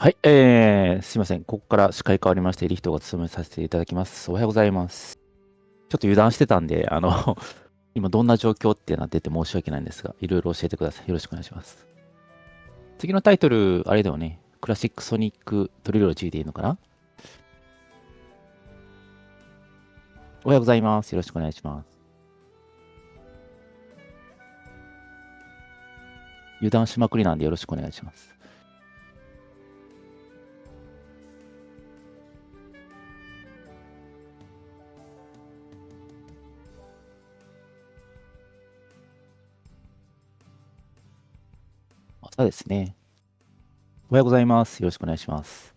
はい、すいません。ここから司会変わりまして、リヒトが務めさせていただきます。おはようございます。ちょっと油断してたんで、今どんな状況ってなってて申し訳ないんですが、いろいろ教えてください。よろしくお願いします。次のタイトル、あれだよね。クラシックソニックトリロジーでいいのかな。おはようございます。よろしくお願いします。油断しまくりなんでよろしくお願いします。朝ですね。おはようございます。よろしくお願いします。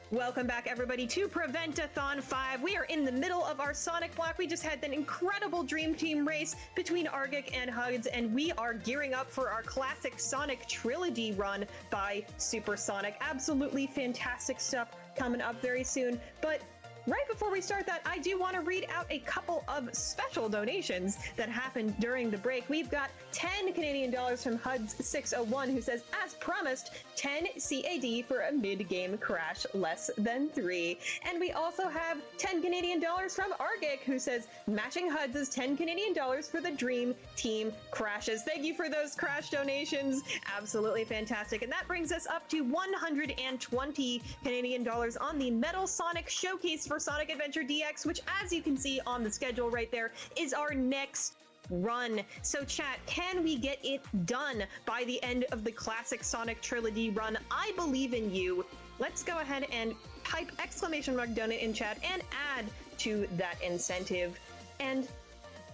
Welcome back, everybody, to Prevent-A-Thon 5. We are in the middle of our Sonic block. We just had an incredible Dream Team race between Argic and Hugs, and we are gearing up for our classic Sonic Trilogy run by SuperSonic. Absolutely fantastic stuff coming up very soon. But right before we start that, I do want to read out a couple of special donations that happened during the break. We've got 10 Canadian dollars from Huds601, who says, as promised, 10 CAD for a mid-game crash less than 3. And we also have 10 Canadian dollars from Argic, who says, matching Huds is 10 Canadian dollars for the Dream Team crashes. Thank you for those crash donations. Absolutely fantastic. And that brings us up to 120 Canadian dollars on the Metal Sonic Showcase for Sonic Adventure DX, which, as you can see on the schedule right there, is our next run. So chat, can we get it done by the end of the Classic Sonic Trilogy run? I believe in you. Let's go ahead and type !donate in chat and add to that incentive. And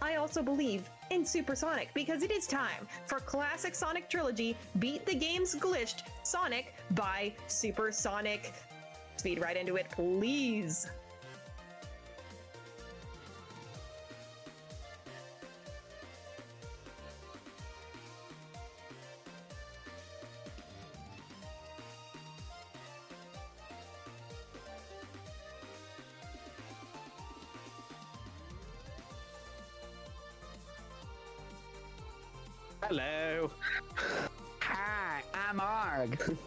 I also believe in SuperSonic, because it is time for Classic Sonic Trilogy Beat the Game's Glitched Sonic by SuperSonic. Speed right into it, please. Hello. Hi, I'm Arg.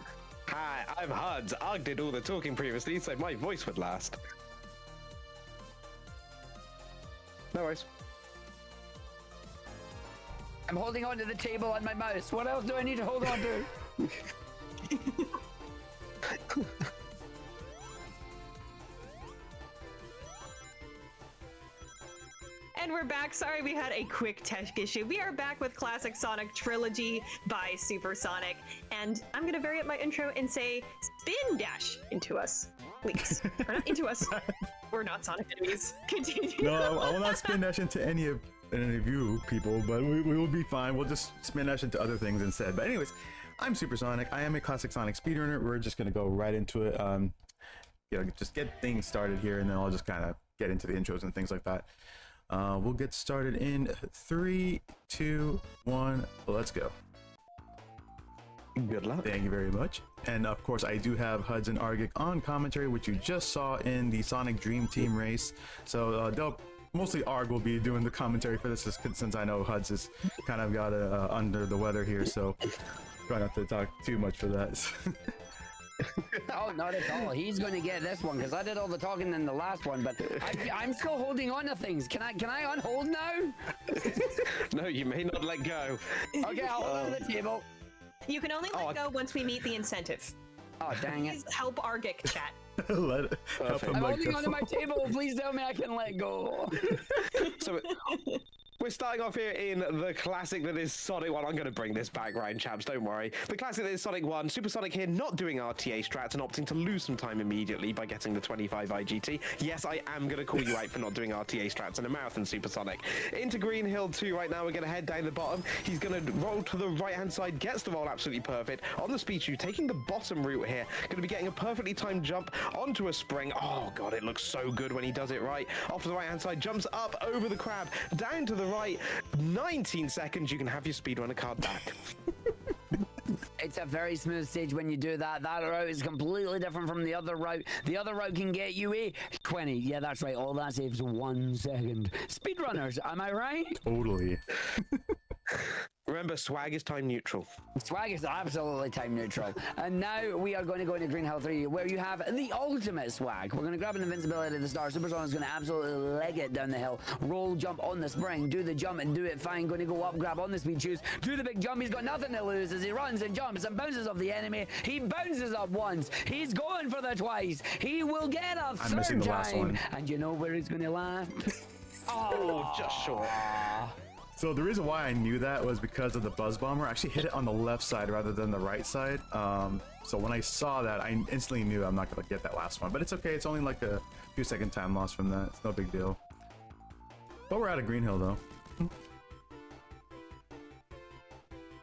Hi, I'm Huds. Arg did all the talking previously, so my voice would last. No worries. I'm holding on to the table on my mouse. What else do I need to hold on to? And we're back. Sorry, we had a quick tech issue. We are back with Classic Sonic Trilogy by SuperSonic. And I'm going to vary up my intro and say, spin dash into us, please. Or not into us. We're not Sonic enemies. Continue. No, I will not spin dash into any of you people, but we will be fine. We'll just spin dash into other things instead. But anyways, I'm SuperSonic. I am a Classic Sonic speedrunner. We're just going to go right into it. Just get things started here, and then I'll just kind of get into the intros and things like that. We'll get started in 3, 2, 1. Let's go. Good luck. Thank you very much. And of course, I do have Huds and Argic on commentary, which you just saw in the Sonic Dream Team race. So they'll mostly Arg will be doing the commentary for this, since I know Huds is kind of got under the weather here. So try not to talk too much for that. Oh, not at all. He's going to get this one because I did all the talking in the last one, but I'm still holding on to things. Can I unhold now? No, you may not let go. Okay, I'll hold on to the table. You can only let go once we meet the incentive. Oh, dang it. Please help Argic, chat. Help him I'm like holding the onto my table. Please tell me I can let go. So we're starting off here in the classic that is Sonic 1. I'm going to bring this back, right, chaps, don't worry. The classic that is Sonic 1. SuperSonic here not doing RTA strats and opting to lose some time immediately by getting the 25 IGT. Yes, I am going to call you out for not doing RTA strats in a marathon, SuperSonic. Into Green Hill 2 right now. We're going to head down the bottom. He's going to roll to the right-hand side, gets the roll absolutely perfect. On the speed shoe, taking the bottom route here. Going to be getting a perfectly timed jump onto a spring. Oh, God, it looks so good when he does it right. Off to the right-hand side, jumps up over the crab, down to the right. 19 seconds, you can have your speedrunner card back. It's a very smooth stage when you do that. That route is completely different from the other route. The other route can get you a 20. Yeah, that's right. All that saves 1 second. Speedrunners, am I right? Totally. Remember, swag is time neutral. Swag is absolutely time neutral. And now we are going to go into Green Hill 3, where you have the ultimate swag. We're going to grab an invincibility at the start. SuperSonic is going to absolutely leg it down the hill. Roll, jump on the spring, do the jump and do it fine. Going to go up, grab on the speed shoes, do the big jump. He's got nothing to lose as he runs and jumps and bounces off the enemy. He bounces up once. He's going for the twice. He will get a I'm missing third the last time. one. And you know where he's going to land? Oh, just short. So the reason why I knew that was because of the Buzz Bomber. I actually hit it on the left side rather than the right side. So when I saw that, I instantly knew I'm not going to get that last one. But it's okay. It's only like a few second time loss from that. It's no big deal. But we're out of Green Hill, though.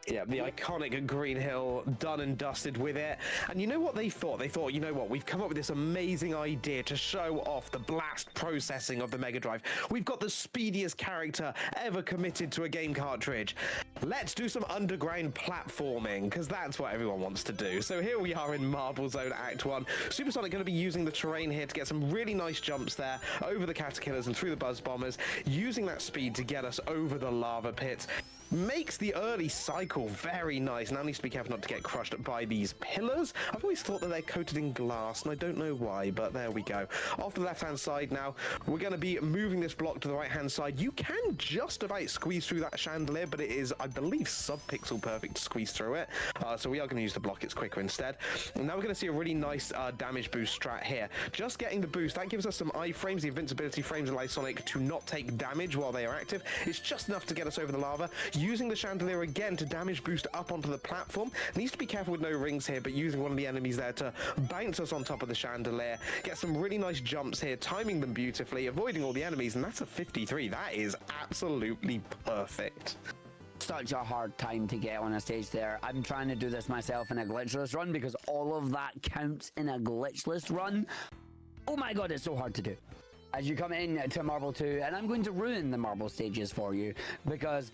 Yeah, the iconic Green Hill, done and dusted with it. And you know what they thought? They thought, you know what? We've come up with this amazing idea to show off the blast processing of the Mega Drive. We've got the speediest character ever committed to a game cartridge. Let's do some underground platforming, because that's what everyone wants to do. So here we are in Marble Zone Act 1. Supersonic going to be using the terrain here to get some really nice jumps there over the caterpillars and through the buzz bombers, using that speed to get us over the lava pits. Makes the early cycle very nice. Now needs to be careful not to get crushed by these pillars. I've always thought that they're coated in glass, and I don't know why, but there we go. Off to the left-hand side now, we're going to be moving this block to the right-hand side. You can just about squeeze through that chandelier, but it is, I believe, sub-pixel perfect to squeeze through it. So we are going to use the block. It's quicker instead. And now we're going to see a really nice damage boost strat here. Just getting the boost, that gives us some iframes. The invincibility frames allow Sonic to not take damage while they are active. It's just enough to get us over the lava. Using the chandelier again to damage boost up onto the platform. Needs to be careful with no rings here, but using one of the enemies there to bounce us on top of the chandelier. Get some really nice jumps here, timing them beautifully, avoiding all the enemies, and that's a 53. That is absolutely perfect. Such a hard time to get on a stage there. I'm trying to do this myself in a glitchless run because all of that counts in a glitchless run. Oh my god, it's so hard to do. As you come in to Marble 2, and I'm going to ruin the marble stages for you because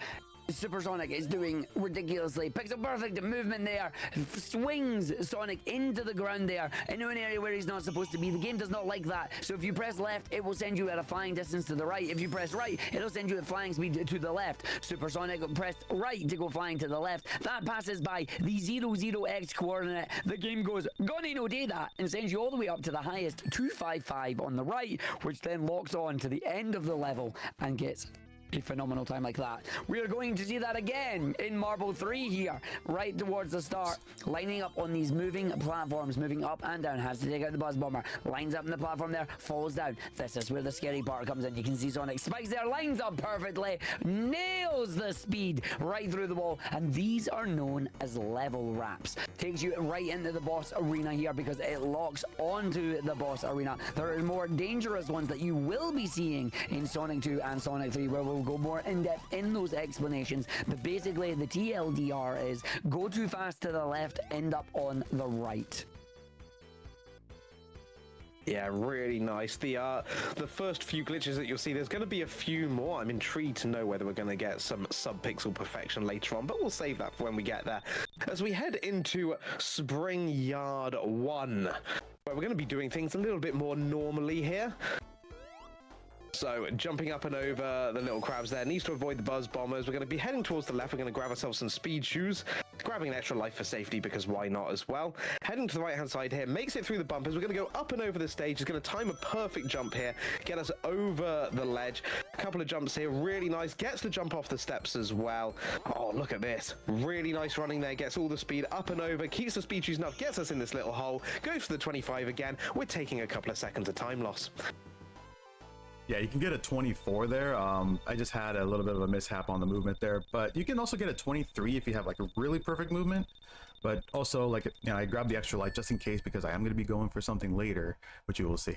Supersonic is doing ridiculously pixel perfect movement there, swings Sonic into the ground there, into an area where he's not supposed to be. The game does not like that. So if you press left, it will send you at a flying distance to the right. If you press right, it'll send you at flying speed to the left. Supersonic pressed right to go flying to the left. That passes by the 00x coordinate. The game goes, gonna no day that, and sends you all the way up to the highest 255 on the right, which then locks on to the end of the level and gets a phenomenal time like that. We are going to see that again in Marble 3 here, right towards the start, lining up on these moving platforms, moving up and down, has to take out the buzz bomber, lines up in the platform there, falls down. This is where the scary part comes in. You can see Sonic spikes there, lines up perfectly, nails the speed right through the wall, and these are known as level wraps. Takes you right into the boss arena here because it locks onto the boss arena. There are more dangerous ones that you will be seeing in Sonic 2 and Sonic 3, where we'll go more in depth in those explanations, but basically the TLDR is go too fast to the left, end up on the right. Yeah, really nice. The first few glitches that you'll see, there's going to be a few more. I'm intrigued to know whether we're going to get some sub-pixel perfection later on, but we'll save that for when we get there. As we head into Spring Yard 1, where we're going to be doing things a little bit more normally here. So jumping up and over the little crabs there, needs to avoid the buzz bombers. We're going to be heading towards the left. We're going to grab ourselves some speed shoes, grabbing an extra life for safety because why not as well. Heading to the right hand side here, makes it through the bumpers. We're going to go up and over the stage. It's going to time a perfect jump here, get us over the ledge. A couple of jumps here, really nice. Gets the jump off the steps as well. Oh, look at this. Really nice running there, gets all the speed up and over, keeps the speed shoes enough, gets us in this little hole, goes for the 25 again. We're taking a couple of seconds of time loss. Yeah, you can get a 24 there. I just had a little bit of a mishap on the movement there, but you can also get a 23 if you have like a really perfect movement. But also, like, you know, I grabbed the extra life just in case because I am going to be going for something later, which you will see.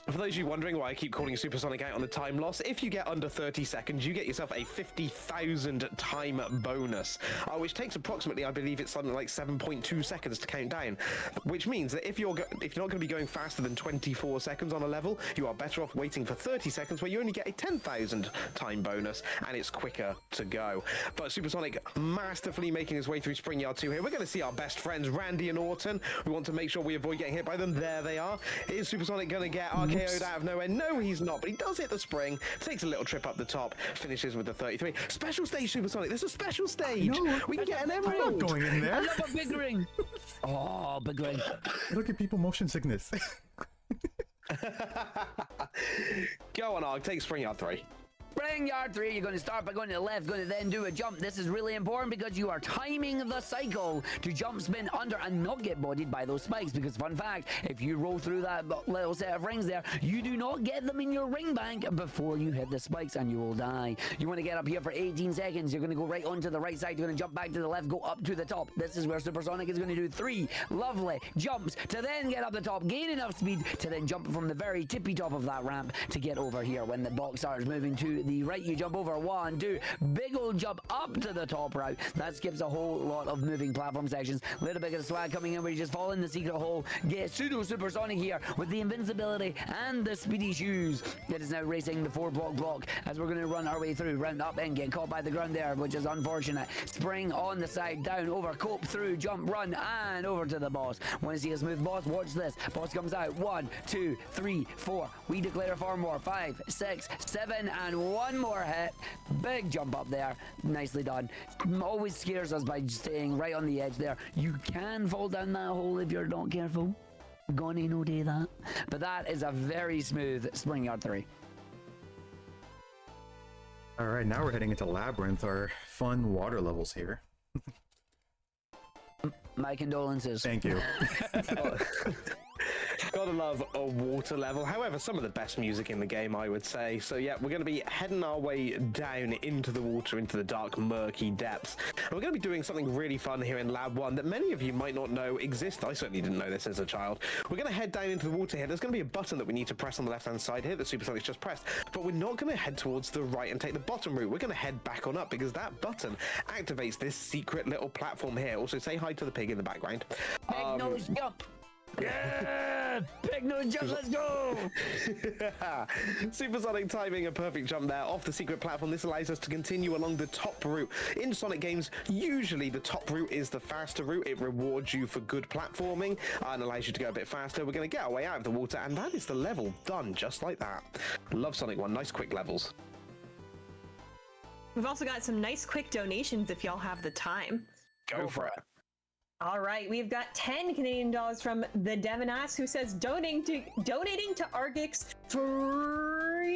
For those of you wondering why I keep calling Supersonic out on the time loss, if you get under 30 seconds, you get yourself a 50,000 time bonus, which takes approximately, I believe it's something like 7.2 seconds to count down, which means that if you're not going to be going faster than 24 seconds on a level, you are better off waiting for 30 seconds where you only get a 10,000 time bonus, and it's quicker to go. But Supersonic masterfully making his way through Spring Yard 2 here. We're going to see our best friends, Randy and Orton. We want to make sure we avoid getting hit by them. There they are. Is Supersonic going to get RKO'd out of nowhere? No, he's not, but he does hit the spring, takes a little trip up the top, finishes with the 33. Special stage, Supersonic. There's a special stage. We can get an emerald. I'm not going in there. I love a big ring. Oh, big ring. Look at people motion sickness. Go on, Arg. Take Spring Yard 3. Spring Yard 3, you're going to start by going to the left, going to then do a jump. This is really important because you are timing the cycle to jump, spin under, and not get bodied by those spikes. Because, fun fact, if you roll through that little set of rings there, you do not get them in your ring bank before you hit the spikes and you will die. You want to get up here for 18 seconds. You're going to go right onto the right side. You're going to jump back to the left, go up to the top. This is where Supersonic is going to do 3 lovely jumps to then get up the top, gain enough speed to then jump from the very tippy top of that ramp to get over here when the block starts moving to the right, you jump over 1, 2, big old jump up to the top route. That skips a whole lot of moving platform sections. Little bit of swag coming in where you just fall in the secret hole. Get pseudo supersonic here with the invincibility and the speedy shoes. It is now racing the 4-block as we're going to run our way through, round up and get caught by the ground there, which is unfortunate. Spring on the side, down, over, cope, through, jump, run, and over to the boss. Want to see a smooth boss? Watch this. Boss comes out. 1, 2, 3, 4. We declare 4 more. 5, 6, 7, and 1 more hit. Big jump up there. Nicely done. Always scares us by staying right on the edge there. You can fall down that hole if you're not careful. Gonna no do that. But that is a very smooth Spring Yard 3. All right, now we're heading into Labyrinth, our fun water levels here. My condolences. Thank you. Gotta love a water level. However, some of the best music in the game, I would say. So yeah, we're going to be heading our way down into the water, into the dark, murky depths. And we're going to be doing something really fun here in Lab 1 that many of you might not know exists. I certainly didn't know this as a child. We're going to head down into the water here. There's going to be a button that we need to press on the left-hand side here that SuperSonic's just pressed. But we're not going to head towards the right and take the bottom route. We're going to head back on up because that button activates this secret little platform here. Also, say hi to the pig in the background. Big nose jump. Yeah! Big nose jump, let's go! Supersonic timing, a perfect jump there off the secret platform. This allows us to continue along the top route. In Sonic games, usually the top route is the faster route. It rewards you for good platforming and allows you to go a bit faster. We're going to get our way out of the water, and that is the level done just like that. Love Sonic 1. Nice quick levels. We've also got some nice quick donations if y'all have the time. Go for it. All right, we've got 10 Canadian dollars from the Demonass, who says donating to Argic's Freedom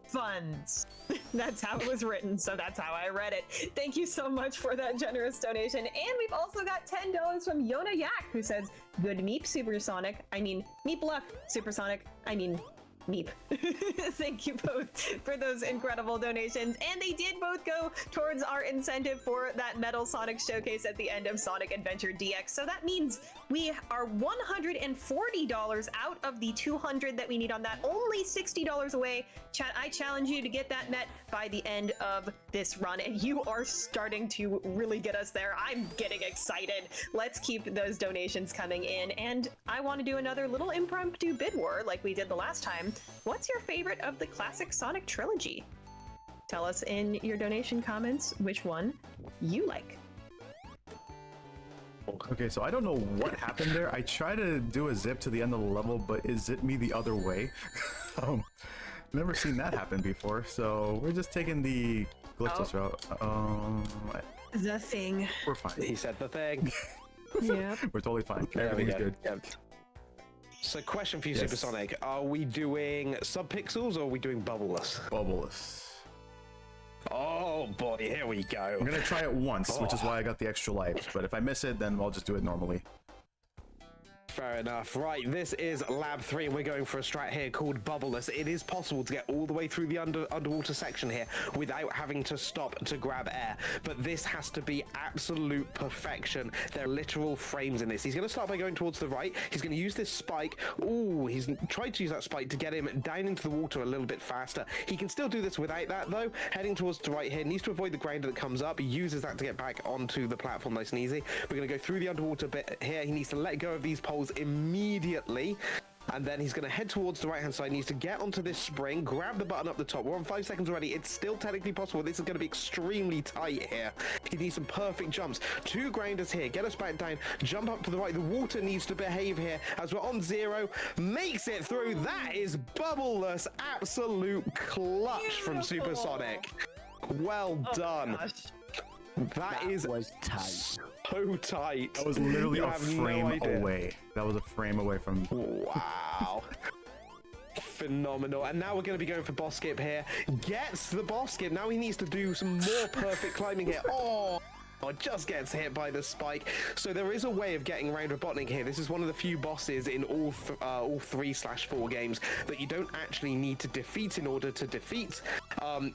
Funds. That's how it was written, so that's how I read it. Thank you so much for that generous donation. And we've also got $10 from Yona Yak, who says, good meep, Supersonic. I mean, meep luck, Supersonic. I mean, meep. Thank you both for those incredible donations, and they did both go towards our incentive for that Metal Sonic showcase at the end of Sonic Adventure DX. So that means we are $140 out of the $200 that we need on that. Only $60 away. Chat, I challenge you to get that met by the end of this run, and you are starting to really get us there. I'm getting excited. Let's keep those donations coming in, and I want to do another little impromptu bid war like we did the last time. What's your favorite of the classic Sonic trilogy? Tell us in your donation comments which one you like. Okay, so I don't know what happened there. I tried to do a zip to the end of the level, but it zipped me the other way. Never seen that happen before, so we're just taking the glitchless route. The thing. We're fine. He said the thing. Yeah. We're totally fine. There we Everything's go. good. Yep. So question for you, Yes. Supersonic. Are we doing subpixels or are we doing bubbleless? Bubbleless. Oh boy, here we go. I'm gonna try it once, which is why I got the extra life. But if I miss it, then I'll just do it normally. Fair enough. Right, this is Lab 3, and we're going for a strat here called Bubbleless. It is possible to get all the way through the underwater section here without having to stop to grab air, but this has to be absolute perfection. There are literal frames in this. He's going to start by going towards the right. He's going to use this spike. Ooh, he's tried to use that spike to get him down into the water a little bit faster. He can still do this without that, though. Heading towards the right here, needs to avoid the grounder that comes up. He uses that to get back onto the platform nice and easy. We're going to go through the underwater bit here. He needs to let go of these poles immediately, and then he's going to head towards the right hand side. He needs to get onto this spring, grab the button up the top. We're on 5 seconds already. It's still technically possible. This is going to be extremely tight here. He needs some perfect jumps. 2 grounders here, get us back down, jump up to the right. The water needs to behave here as we're on 0. Makes it through. That is bubbleless, absolute clutch from Supersonic. Well done. Gosh. That is was tight. so tight. That was literally You a have no frame idea. away. That was a frame away from. Wow. Phenomenal. And now we're going to be going for boss skip here. Gets the boss skip. Now he needs to do some more perfect climbing here. Oh, just gets hit by the spike. So there is a way of getting around Robotnik here. This is one of the few bosses in all 3/4 games that you don't actually need to defeat in order to defeat.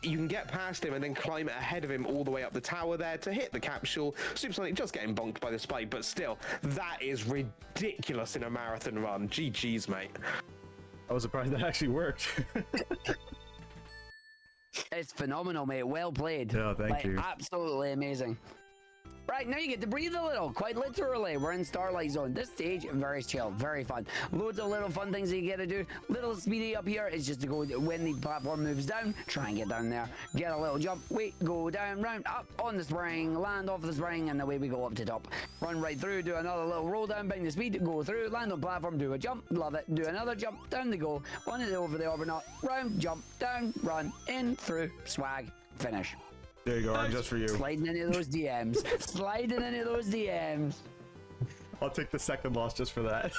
You can get past him and then climb ahead of him all the way up the tower there to hit the capsule. Supersonic just getting bonked by the spike, but still, that is ridiculous in a marathon run. GG's, mate. I was surprised that actually worked. It's phenomenal, mate. Well played. Yeah, thank you. Absolutely amazing. Right, now you get to breathe a little, quite literally. We're in Starlight Zone. This stage, very chill, very fun. Loads of little fun things that you get to do. Little speedy up here is just to go, when the platform moves down, try and get down there. Get a little jump, wait, go down, round, up on the spring, land off the spring, and away we go up to top. Run right through, do another little roll down, bring the speed, go through, land on platform, do a jump, love it. Do another jump, down they go, on it over the Orbinaut, round, jump, down, run, in, through, swag, finish. There you go, I'm just for you. Sliding into those DMs. Sliding into those DMs. I'll take the second loss just for that.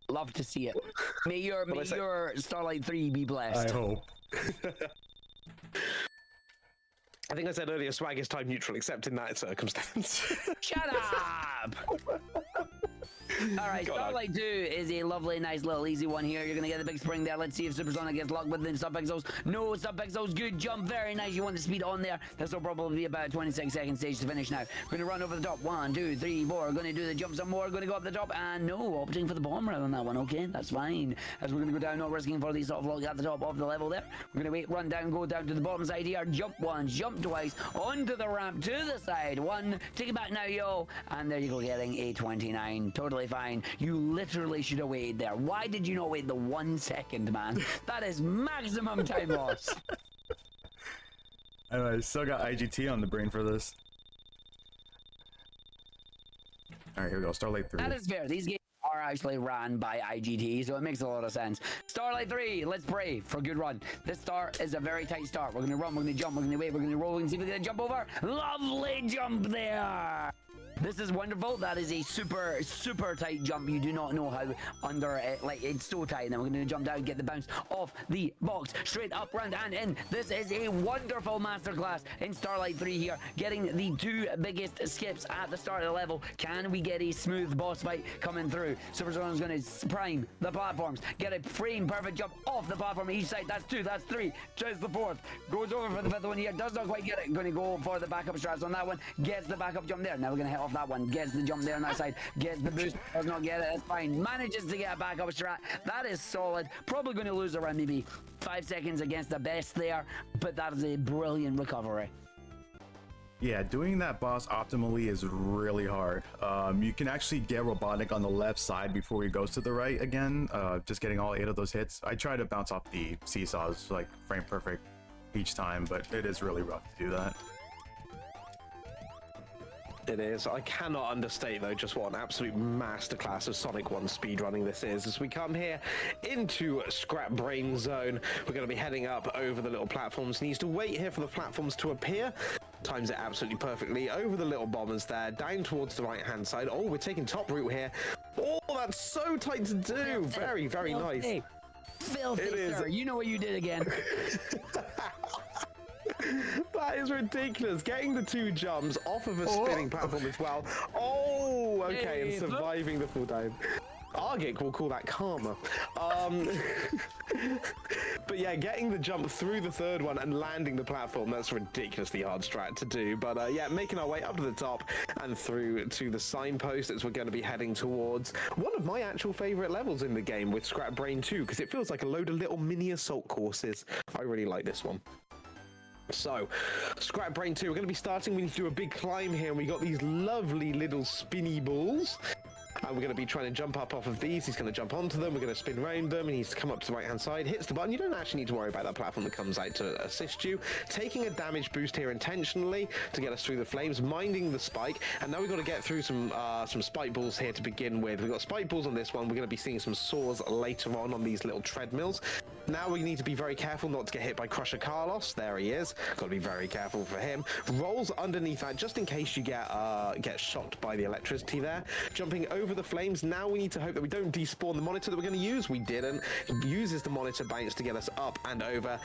Love to see it. May your Starlight 3 be blessed. I hope. I think I said earlier, swag is time neutral, except in that circumstance. Shut up! Alright, Starlight 2 is a lovely, nice little easy one here. You're gonna get the big spring there. Let's see if SuperSonic gets luck with the sub-pixels. No sub-pixels, good jump, very nice. You want the speed on there. This will probably be about a 26-second stage to finish now. We're gonna run over the top. 1, 2, 3, 4. Gonna do the jump some more. Gonna go up the top, and no, opting for the bomb rather on that one. Okay, that's fine. As we're gonna go down, not risking for the soft lock at the top of the level there. We're gonna wait, run down, go down to the bottom side here. Jump once, jump twice, onto the ramp, to the side. 1, take it back now, yo. And there you go, getting a 29. Totally fine. You literally should have waited there. Why did you not wait the 1 second, man? That is maximum time loss. I still got IGT on the brain for this. Alright, here we go. Starlight 3. That is fair. These games are actually ran by IGT, so it makes a lot of sense. Starlight 3, let's pray for a good run. This start is a very tight start. We're going to run, we're going to jump, we're going to wait, we're going to roll, we're going to see if we can jump over. Lovely jump there. This is wonderful. That is a super, super tight jump. You do not know how under it, like, it's so tight. And then we're going to jump down, get the bounce off the box, straight up, round, and in. This is a wonderful masterclass in Starlight 3 here. Getting the 2 biggest skips at the start of the level. Can we get a smooth boss fight coming through? SuperSonic's going to prime the platforms. Get a frame perfect jump off the platform each side. That's 2, that's 3. Tries the 4th. Goes over for the 5th one here. Does not quite get it. Going to go for the backup strats on that one. Gets the backup jump there. Now we're going to hit off that one. Gets the jump there on that side. Gets the boost. Does not get it. That's fine. Manages to get a backup strat. That is solid. Probably going to lose around maybe 5 seconds against the best there, but that is a brilliant recovery. Yeah, doing that boss optimally is really hard. You can actually get robotic on the left side before he goes to the right again. Just getting all 8 of those hits. I try to bounce off the seesaws, like frame perfect each time, but it is really rough to do that. It is. I cannot understate, though, just what an absolute masterclass of Sonic 1 speedrunning this is. As we come here into Scrap Brain Zone, we're going to be heading up over the little platforms. Needs to wait here for the platforms to appear. Times it absolutely perfectly. Over the little bombers there, down towards the right-hand side. Oh, we're taking top route here. Oh, that's so tight to do. Very, very nice. Filthy, It is. sir. You know what you did again. That is ridiculous. Getting the 2 jumps off of a spinning platform as well. Oh, okay, and surviving the full dive. Argic will call that karma. But yeah, getting the jump through the 3rd one and landing the platform, that's ridiculously hard strat to do. But yeah, making our way up to the top and through to the signpost as we're going to be heading towards one of my actual favourite levels in the game with Scrap Brain 2, because it feels like a load of little mini assault courses. I really like this one. So, Scrap Brain 2, we're going to be starting. We need to do a big climb here, and we got these lovely little spinny balls. And we're going to be trying to jump up off of these. He's going to jump onto them. We're going to spin around them. He needs to come up to the right-hand side. Hits the button. You don't actually need to worry about that platform that comes out to assist you. Taking a damage boost here intentionally to get us through the flames. Minding the spike. And now we've got to get through some spike balls here to begin with. We've got spike balls on this one. We're going to be seeing some saws later on these little treadmills. Now we need to be very careful not to get hit by Crusher Carlos. There he is. Got to be very careful for him. Rolls underneath that just in case you get shocked by the electricity there. Jumping over the flames. Now we need to hope that we don't despawn the monitor that we're going to use. We didn't. Uses the monitor bounce to get us up and over.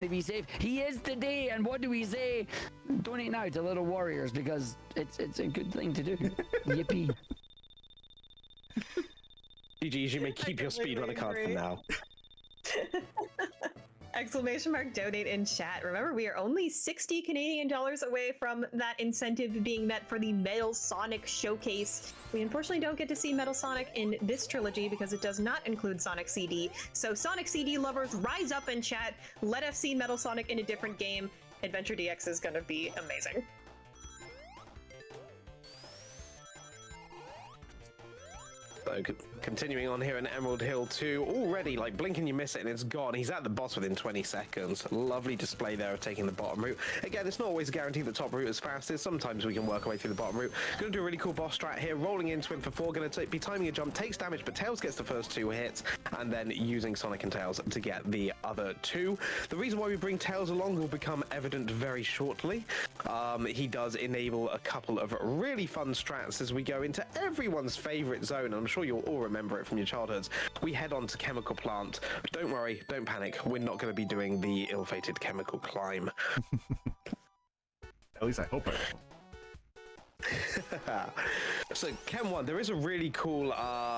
to be safe. He is today, and what do we say? Donate now to Little Warriors because it's a good thing to do. Yippee. GG's, you may keep your speedrunner card for now. Exclamation mark donate in chat. Remember, we are only 60 Canadian dollars away from that incentive being met for the Metal Sonic showcase. We unfortunately don't get to see Metal Sonic in this trilogy because it does not include Sonic CD. So Sonic CD lovers, rise up in chat. Let us see Metal Sonic in a different game. Adventure DX is going to be amazing. So, continuing on here in Emerald Hill 2, already like blink and you miss it and it's gone. He's at the boss within 20 seconds. Lovely display there of taking the bottom route. Again, it's not always guaranteed the top route is fastest. Sometimes we can work our way through the bottom route. Going to do a really cool boss strat here, rolling into him for 4. Going to be timing a jump, takes damage, but Tails gets the first 2 hits, and then using Sonic and Tails to get the other 2. The reason why we bring Tails along will become evident very shortly. He does enable a couple of really fun strats as we go into everyone's favorite zone, and I'm sure you'll all remember it from your childhoods. We head on to Chemical Plant. Don't worry, don't panic. We're not going to be doing the ill-fated chemical climb. At least I hope I don't. So Chem 1, there is a really cool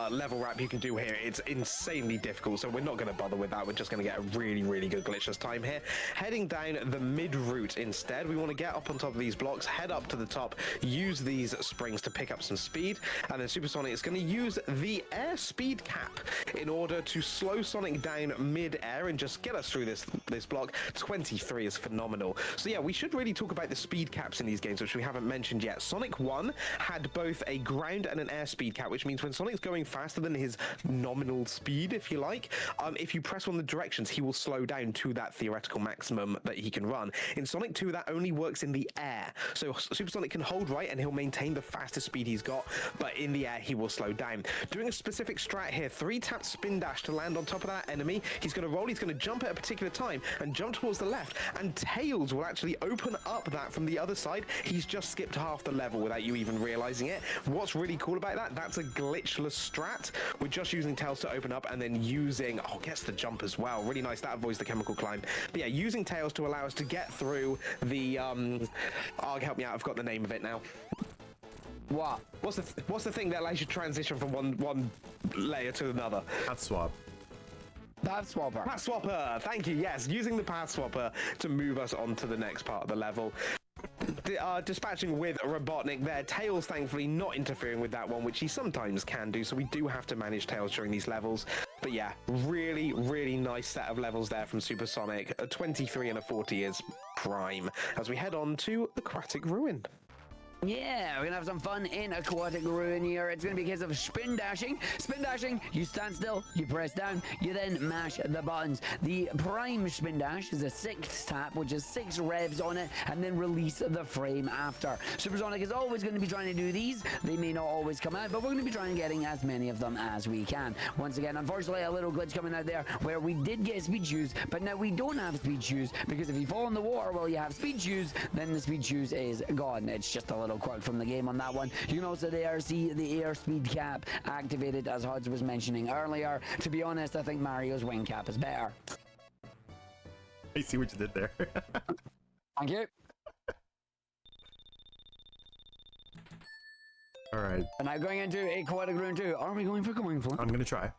level wrap you can do here. It's insanely difficult, so we're not going to bother with that. We're just going to get a really good glitchless time here. Heading down the mid route instead, we want to get up on top of these blocks, head up to the top, use these springs to pick up some speed, and then SuperSonic is going to use the air speed cap in order to slow Sonic down mid-air and just get us through this block. 23 is phenomenal. So yeah, we should really talk about the speed caps in these games, which we haven't mentioned yet. Sonic 1 had both a ground and an air speed cap, which means when Sonic's going faster than his nominal speed, if you like, if you press one of the directions, he will slow down to that theoretical maximum that he can run. In Sonic 2, that only works in the air. So SuperSonic can hold right and he'll maintain the fastest speed he's got, but in the air, he will slow down. Doing a specific strat here, 3-tap spin dash to land on top of that enemy. He's going to roll, he's going to jump at a particular time and jump towards the left, and Tails will actually open up that from the other side. He's just skipped half the level without you even realizing it. What's really cool about that, that's a glitchless strat. We're just using Tails to open up and then using, gets the jump as well. Really nice, that avoids the chemical climb. But yeah, using Tails to allow us to get through the, help me out, I've got the name of it now. What? What's the thing that allows you to transition from one layer to another? Path swap. Path swapper. Path swapper, thank you, yes. Using the path swapper to move us on to the next part of the level. Dispatching with Robotnik there. Tails thankfully not interfering with that one, which he sometimes can do, so we do have to manage Tails during these levels. But yeah, really nice set of levels there from SuperSonic. A 23 and a 40 is prime as we head on to Aquatic Ruin. Yeah, we're gonna have some fun in Aquatic Ruin here. It's gonna be a case of spin dashing. Spin dashing, you stand still, you press down, you then mash the buttons. The prime spin dash is a 6th tap, which is 6 revs on it, and then release the frame after. SuperSonic is always going to be trying to do these. They may not always come out, but we're going to be trying getting as many of them as we can. Once again, unfortunately, a little glitch coming out there where we did get speed shoes, but now we don't have speed shoes, because if you fall in the water while you have speed shoes, then the speed shoes is gone. It's just a little quirk from the game on that one. You can also there see the airspeed cap activated, as Huds was mentioning earlier. To be honest, I think Mario's wing cap is better. I see what you did there. Thank you. All right. And now going into Aquatic Ruin 2. Are we going for coin flip? I'm gonna try.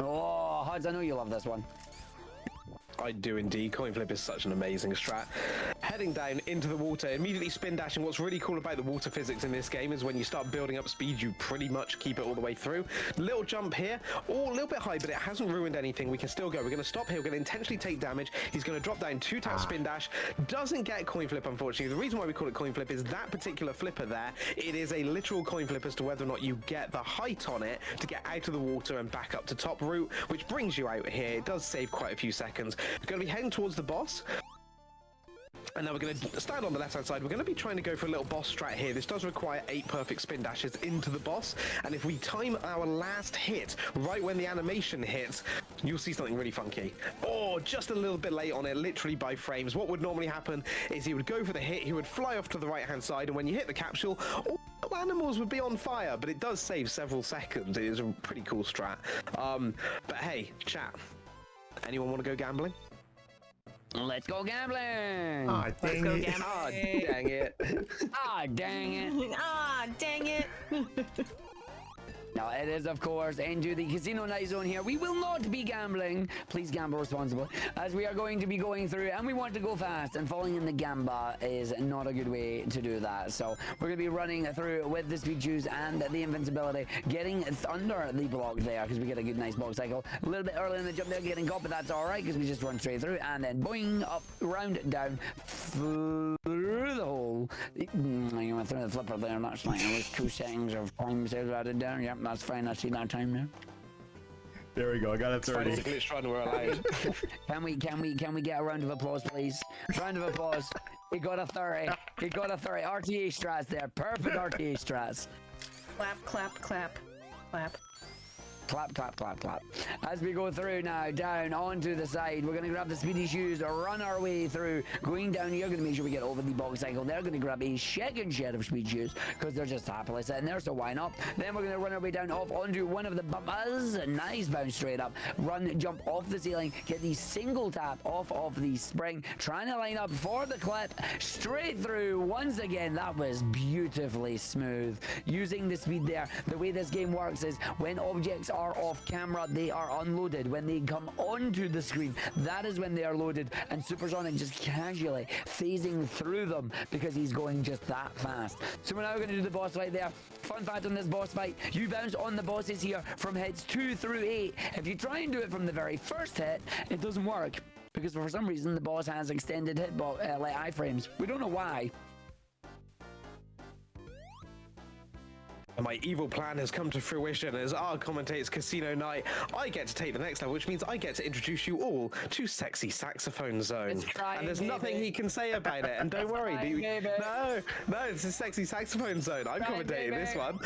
Oh, Huds, I know you love this one. I do indeed. Coin flip is such an amazing strat. Heading down into the water, immediately spin dashing. What's really cool about the water physics in this game is when you start building up speed, you pretty much keep it all the way through. Little jump here, a little bit high, but it hasn't ruined anything. We can still go. We're going to stop here. We're going to intentionally take damage. He's going to drop down, 2-tap spin dash. Doesn't get coin flip, unfortunately. The reason why we call it coin flip is that particular flipper there. It is a literal coin flip as to whether or not you get the height on it to get out of the water and back up to top route, which brings you out here. It does save quite a few seconds. We're going to be heading towards the boss. And now we're going to stand on the left-hand side. We're going to be trying to go for a little boss strat here. This does require 8 perfect spin dashes into the boss. And if we time our last hit right when the animation hits, you'll see something really funky. Just a little bit late on it, literally by frames. What would normally happen is he would go for the hit, he would fly off to the right-hand side, and when you hit the capsule, all the animals would be on fire. But it does save several seconds. It is a pretty cool strat. But hey, chat, anyone want to go gambling? Let's go gambling. Ah, Let's dang go it. Ah, gambling. dang it. Ah, dang it. Ah, dang it. Now, it is, of course, into the casino night zone here. We will not be gambling. Please gamble responsibly, as we are going to be going through, and we want to go fast, and falling in the gamba is not a good way to do that. So we're going to be running through with the speed shoes and the invincibility, getting under the block there, because we get a good, nice block cycle. A little bit early in the jump there, getting caught, but that's all right, because we just run straight through, and then boing, up, round, down, through the hole. You went through the flipper there. That's like it was 2 seconds of time saved added down. Yep, that's fine. I see that time there. There we go. I got a It's a 30. glitch run, we're allowed. Can we get a round of applause, please? Round of applause. He got a 30. He got a 30. RTA strats there. Perfect RTA strats. Clap, clap, clap, clap. Clap, clap, clap, clap. As we go through now, down onto the side, we're going to grab the speedy shoes, run our way through, going down here, going to make sure we get over the box cycle. They're going to grab a second set of speed shoes because they're just happily sitting there, so why not? Then we're going to run our way down off onto one of the bumpers. Nice bounce straight up. Run, jump off the ceiling, get the single tap off of the spring, trying to line up for the clip, straight through. Once again, that was beautifully smooth. Using the speed there, the way this game works is when objects are off camera, they are unloaded. When they come onto the screen, that is when they are loaded, and SuperSonic just casually phasing through them because he's going just that fast. So we're now going to do the boss fight there. Fun fact on this boss fight, you bounce on the bosses here from hits 2 through 8. If you try and do it from the very first hit, it doesn't work because for some reason the boss has extended hitbox like iframes. We don't know why. My evil plan has come to fruition as our commentates Casino Night. I get to take the next level, which means I get to introduce you all to Sexy Saxophone Zone. It's crying, And there's baby. nothing he can say about it. And don't worry, crying, baby. no, it's a Sexy Saxophone Zone. I'm Crying, commentating this baby. one.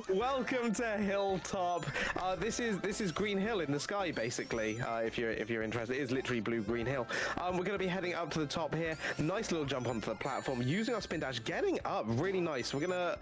Welcome to Hilltop. This is Green Hill in the sky, basically. If you're interested, it is literally blue Green Hill. We're going to be heading up to the top here. Nice little jump onto the platform, using our spin dash, getting up really nice. We're gonna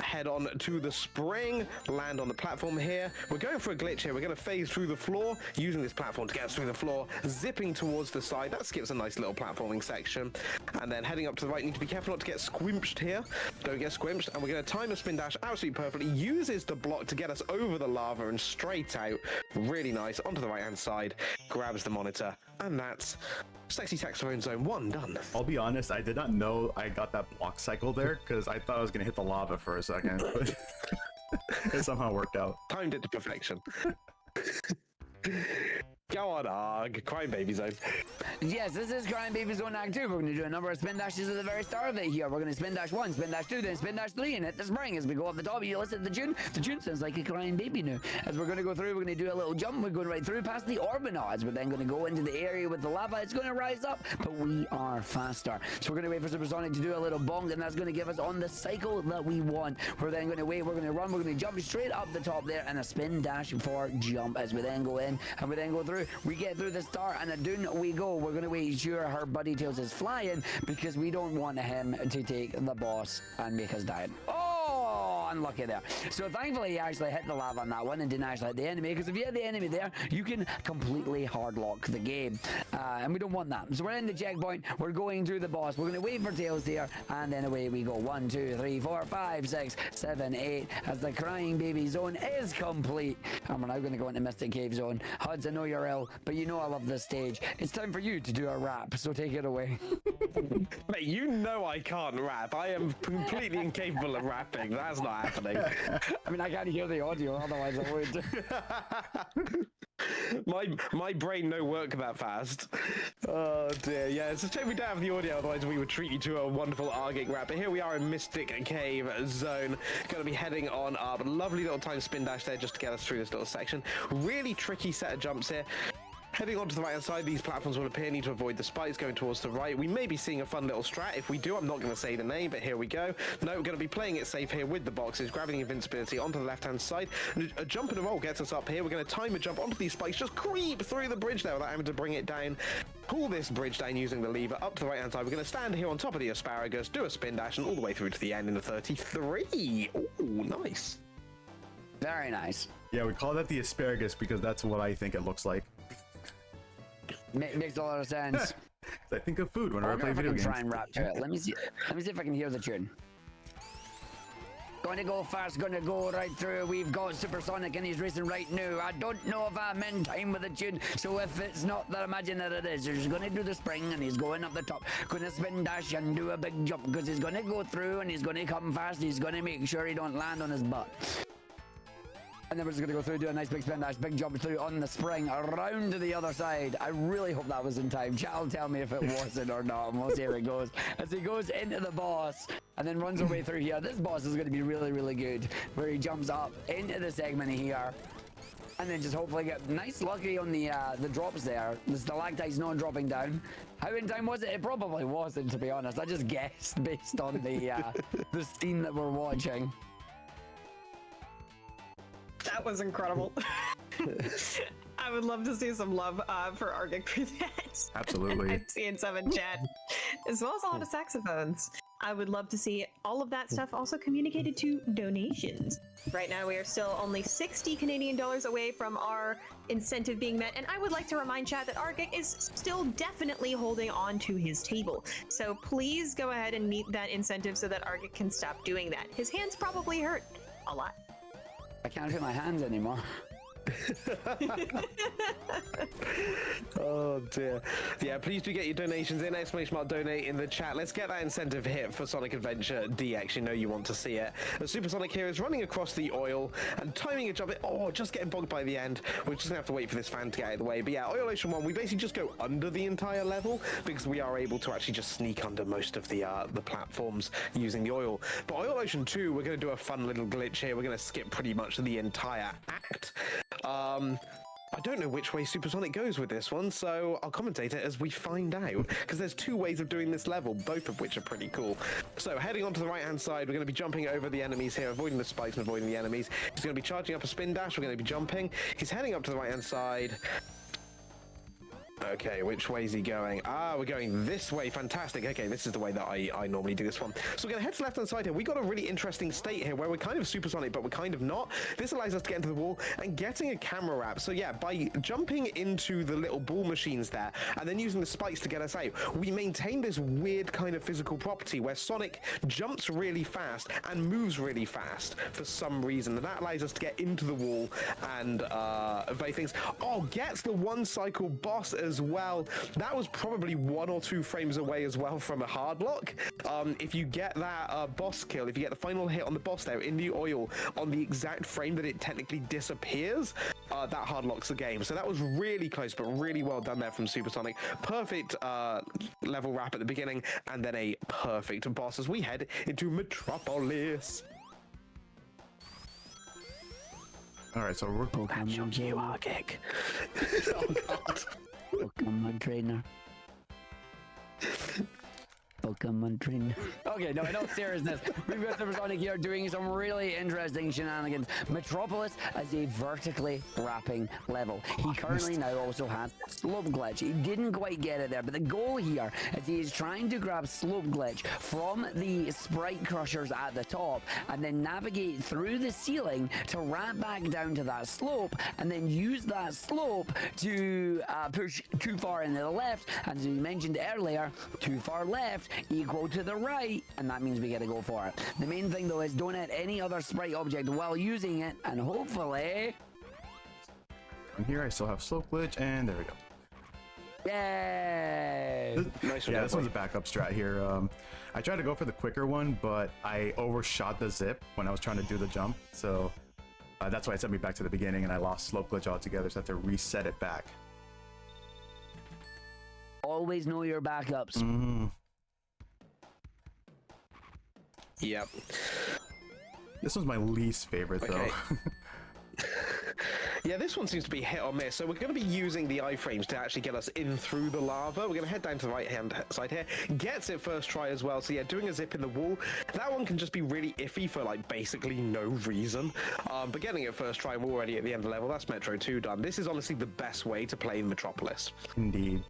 head on to the spring, land on the platform here. We're going for a glitch here. We're going to phase through the floor, using this platform to get us through the floor, zipping towards the side. That skips a nice little platforming section. And then heading up to the right, need to be careful not to get squimped here. Don't get squimped. And we're going to time a spin dash absolutely perfectly. Uses the block to get us over the lava and straight out. Really nice. Onto the right-hand side. Grabs the monitor. And that's Sexy Saxophone Zone 1 done. I'll be honest, I did not know I got that block cycle there because I thought I was going to hit the lava for a second. But it somehow worked out. Timed it to perfection. Go on, Arg. Crying Baby Zone. Yes, this is Crying Baby Zone Act 2. We're going to do a number of spin dashes at the very start of it here. We're going to spin dash 1, spin dash 2, then spin dash 3, and hit the spring as we go up the top. You listen to the tune. The tune sounds like a crying baby now. As we're going to go through, we're going to do a little jump. We're going right through past the Orbinauts. We're then going to go into the area with the lava. It's going to rise up, but we are faster. So we're going to wait for SuperSonic to do a little bonk, and that's going to give us on the cycle that we want. We're then going to wait. We're going to run. We're going to jump straight up the top there, and a spin dash for jump as we then go in, and we then go through. We get through the start, and a doon we go. We're going to make sure her buddy Tails is flying because we don't want him to take the boss and make us die. Oh, unlucky there. So thankfully he actually hit the lava on that one and didn't actually hit the enemy, because if you hit the enemy there, you can completely hard lock the game, and we don't want that. So we're in the checkpoint. We're going through the boss. We're going to wait for Tails here, and then away we go. 1, 2, 3, 4, 5, 6, 7, 8 as the Crying Baby Zone is complete, and we're now going to go into Mystic Cave Zone. Huds, I know you're ill, but you know I love this stage. It's time for you to do a rap, so take it away. Mate, you know I can't rap. I am completely incapable of rapping. That's not happening. I mean, I can't hear the audio, otherwise I would. My brain no work that fast. Oh dear, yeah, it's a shame we don't have the audio, otherwise we would treat you to a wonderful Argic rap. But here we are in Mystic Cave Zone, gonna be heading on up. Lovely little time spin dash there just to get us through this little section. Really tricky set of jumps here. Heading onto the right hand side, these platforms will appear. Need to avoid the spikes going towards the right. We may be seeing a fun little strat. If we do, I'm not going to say the name, but here we go. No, we're going to be playing it safe here with the boxes, grabbing the invincibility onto the left hand side. And a jump and a roll gets us up here. We're going to time a jump onto these spikes, just creep through the bridge there without having to bring it down. Pull this bridge down using the lever up to the right hand side. We're going to stand here on top of the asparagus, do a spin dash, and all the way through to the end in the 33. Ooh, nice. Very nice. Yeah, we call that the asparagus because that's what I think it looks like. Makes a lot of sense. I think of food whenever I play if I video can games. try and rap to it. Let me see if I can hear the tune. Going to go fast, going to go right through. We've got SuperSonic and he's racing right now. I don't know if I'm in time with the tune, so if it's not, then imagine that it is. He's going to do the spring and he's going up the top. Going to spin dash and do a big jump because he's going to go through and he's going to come fast. He's going to make sure he don't land on his butt. And then we're just going to go through, do a nice big spin dash, big jump through on the spring, around to the other side. I really hope that was in time. Chat will tell me if it wasn't or not, and we'll see how it goes. As he goes into the boss, and then runs our way through here. This boss is going to be really, really good, where he jumps up into the segment here, and then just hopefully get nice lucky on the drops there. The stalactite's not dropping down. How in time was it? It probably wasn't, to be honest. I just guessed based on the scene that we're watching. That was incredible. I would love to see some love for Argic for that. Absolutely. I'm seeing some in chat, as well as a lot of saxophones. I would love to see all of that stuff also communicated to donations. Right now, we are still only 60 Canadian dollars away from our incentive being met, and I would like to remind chat that Argic is still definitely holding on to his table. So please go ahead and meet that incentive so that Argic can stop doing that. His hands probably hurt a lot. I can't feel my hands anymore. Oh dear. Yeah, please do get your donations in, !donate in the chat. Let's get that incentive hit for Sonic Adventure DX. You know you want to see it. The SuperSonic here is running across the oil and timing a jump. Oh, just getting bogged by the end. We're just gonna have to wait for this fan to get out of the way. But yeah, Oil Ocean 1, we basically just go under the entire level because we are able to actually just sneak under most of the platforms using the oil. But Oil Ocean 2, we're gonna do a fun little glitch here. We're gonna skip pretty much the entire act. I don't know which way SuperSonic goes with this one, so I'll commentate it as we find out, because there's two ways of doing this level, both of which are pretty cool. So heading onto the right-hand side, we're going to be jumping over the enemies here, avoiding the spikes and avoiding the enemies. He's going to be charging up a spin dash, we're going to be jumping. He's heading up to the right-hand side. Okay, which way is he going? Ah, we're going this way. Fantastic. Okay, this is the way that I normally do this one. So we're going to head to the left-hand side here. We got a really interesting state here where we're kind of supersonic, but we're kind of not. This allows us to get into the wall and getting a camera wrap. So yeah, by jumping into the little ball machines there and then using the spikes to get us out, we maintain this weird kind of physical property where Sonic jumps really fast and moves really fast for some reason. And that allows us to get into the wall and evade things. Oh, gets the one-cycle boss as well. That was probably 1 or 2 frames away as well from a hard lock. If you get that boss kill, if you get the final hit on the boss there in the oil on the exact frame that it technically disappears, that hard locks the game. So that was really close, but really well done there from SuperSonic. Perfect level wrap at the beginning, and then a perfect boss as we head into Metropolis. All right, so we're Argic. Oh god. Pokemon trainer. Pokemon trainer. Okay, no, in all seriousness, we've got SuperSonic here doing some really interesting shenanigans. Metropolis is a vertically wrapping level. He currently now also has Slope Glitch. He didn't quite get it there, but the goal here is he is trying to grab Slope Glitch from the sprite crushers at the top and then navigate through the ceiling to wrap back down to that slope and then use that slope to push too far into the left. As we mentioned earlier, too far left equal to the right, and that means we gotta go for it. The main thing though is don't hit any other sprite object while using it, and hopefully... And here I still have slope glitch, and there we go. Yay! Nice Yeah, this one's a backup strat here. I tried to go for the quicker one, but I overshot the zip when I was trying to do the jump, so that's why it sent me back to the beginning, and I lost slope glitch altogether, so I have to reset it back. Always know your backups. Mm-hmm. Yep. This one's my least favorite, though. Yeah, this one seems to be hit or miss. So we're going to be using the iframes to actually get us in through the lava. We're going to head down to the right-hand side here. Gets it first try as well. So yeah, doing a zip in the wall. That one can just be really iffy for like basically no reason. But getting it first try, we're already at the end of the level. That's Metro 2 done. This is honestly the best way to play in Metropolis. Indeed.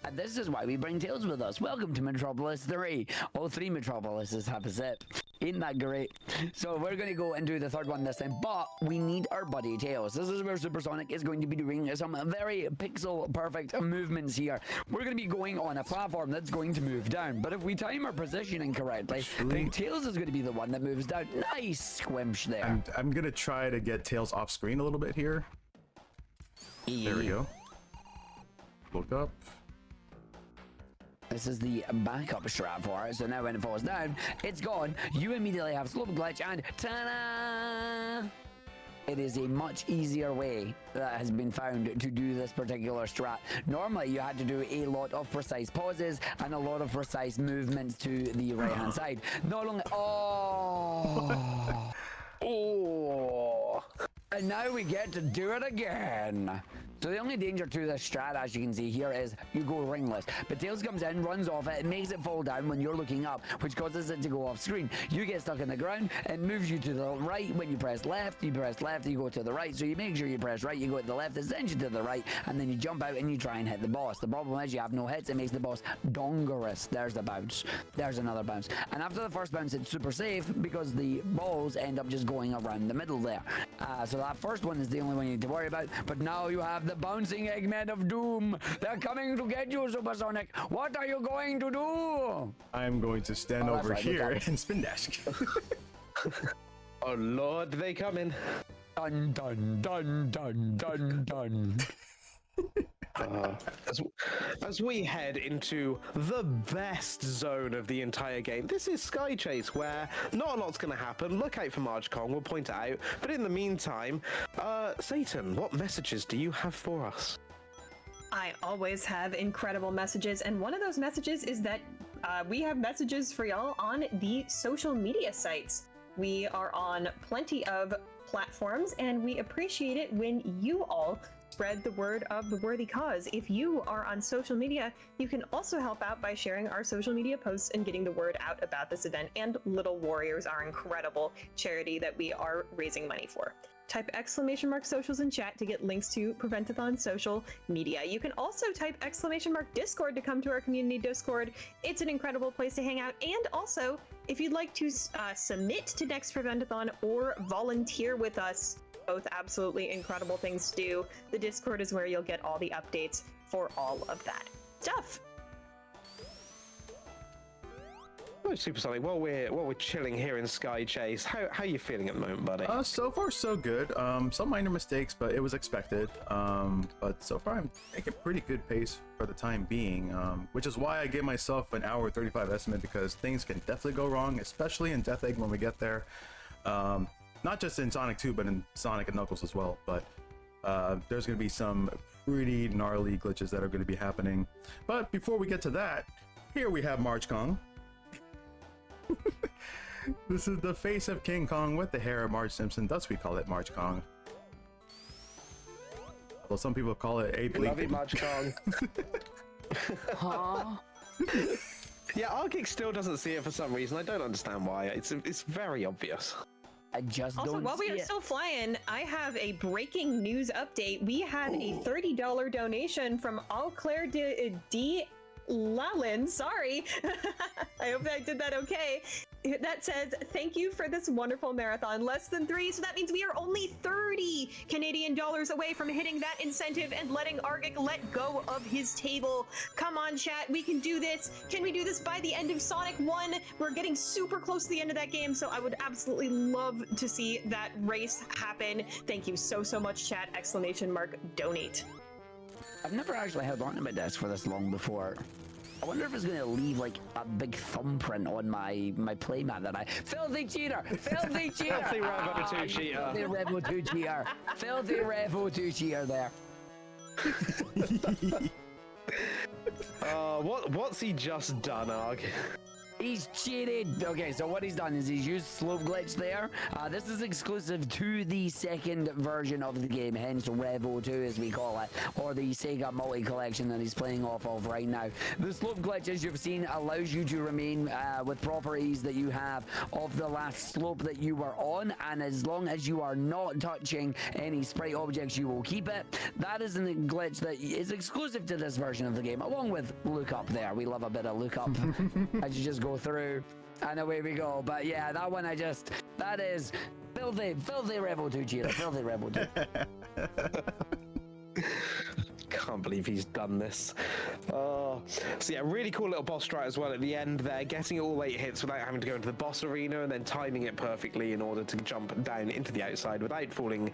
And this is why we bring Tails with us. Welcome to Metropolis 3. All 3 Metropolises have a zip. Ain't that great? So we're going to go and do the third one this time, but we need our buddy Tails. This is where SuperSonic is going to be doing some very pixel perfect movements here. We're going to be going on a platform that's going to move down, but if we time our positioning correctly, then Tails is going to be the one that moves down. Nice squimsh there. I'm going to try to get Tails off screen a little bit here. There we go. Look up. This is the backup strat for it, so now when it falls down, it's gone. You immediately have slope glitch, and ta-da! It is a much easier way that has been found to do this particular strat. Normally, you had to do a lot of precise pauses and a lot of precise movements to the right-hand side. Not only... Oh! Oh! And now we get to do it again. So the only danger to this strat, as you can see here, is you go ringless. But Tails comes in, runs off it, and makes it fall down when you're looking up, which causes it to go off screen. You get stuck in the ground, it moves you to the right. When you press left, you go to the right. So you make sure you press right, you go to the left, it sends you to the right, and then you jump out and you try and hit the boss. The problem is you have no hits, it makes the boss dongerous. There's the bounce. There's another bounce. And after the first bounce, it's super safe because the balls end up just going around the middle there. So that first one is the only one you need to worry about. But now you have the bouncing Eggman of Doom. They're coming to get you, SuperSonic. What are you going to do? I'm going to stand over here and spin dash. Oh Lord, they coming. Dun dun dun dun dun dun. As we head into the best zone of the entire game, this is Sky Chase, where not a lot's going to happen. Look out for Marge Kong, we'll point it out. But in the meantime, Satan, what messages do you have for us? I always have incredible messages, and one of those messages is that we have messages for y'all on the social media sites. We are on plenty of platforms, and we appreciate it when you all spread the word of the worthy cause. If you are on social media, you can also help out by sharing our social media posts and getting the word out about this event and Little Warriors, our incredible charity that we are raising money for. Type !socials in chat to get links to Prevent-A-Thon social media. You can also type !Discord to come to our community Discord. It's an incredible place to hang out. And also, if you'd like to submit to next Prevent-A-Thon or volunteer with us, both absolutely incredible things to do. The Discord is where you'll get all the updates for all of that stuff. Oh, SuperSonic, while we're chilling here in Sky Chase, how are you feeling at the moment, buddy? So far so good. Some minor mistakes, but it was expected. But so far I'm making pretty good pace for the time being, which is why I gave myself an hour 35 estimate, because things can definitely go wrong, especially in Death Egg when we get there. Not just in Sonic 2, but in Sonic and Knuckles as well. But there's going to be some pretty gnarly glitches that are going to be happening. But before we get to that, here we have Marge Kong. This is the face of King Kong with the hair of Marge Simpson. Thus we call it Marge Kong. Well, some people call it a bleep. Love it, Marge Kong. Huh? Yeah, Arctic still doesn't see it for some reason. I don't understand why. It's very obvious. I just Also, don't while we see are it. still flying, I have a breaking news update. We had a $30 donation from All Claire D. Lalin. Sorry. I hope I did that okay. That says, thank you for this wonderful marathon. Less than 3, so that means we are only 30 Canadian dollars away from hitting that incentive and letting Argic let go of his table. Come on, chat, we can do this. Can we do this by the end of Sonic 1? We're getting super close to the end of that game, so I would absolutely love to see that race happen. Thank you so much, chat. ! Donate. I've never actually held on to my desk for this long before. I wonder if it's going to leave like a big thumbprint on my playmat that I... Filthy cheater! Filthy cheater! Filthy Revo 2 cheater. Filthy Revo 2 cheater. Filthy Revo 2 cheater there. What's he just done, Arg? He's cheated. Okay, so what he's done is he's used slope glitch there. This is exclusive to the second version of the game, hence Revo 2 as we call it, or the Sega multi-collection that he's playing off of right now. The slope glitch, as you've seen, allows you to remain with properties that you have of the last slope that you were on, and as long as you are not touching any sprite objects, you will keep it. That is a glitch that is exclusive to this version of the game, along with look up there. We love a bit of look up as you just go through. And away we go. But yeah, that one that is filthy Rebel 2, Cheetah. Filthy Rebel 2. Can't believe he's done this. Oh, so yeah, really cool little boss strat as well at the end there, getting all 8 hits without having to go into the boss arena and then timing it perfectly in order to jump down into the outside without falling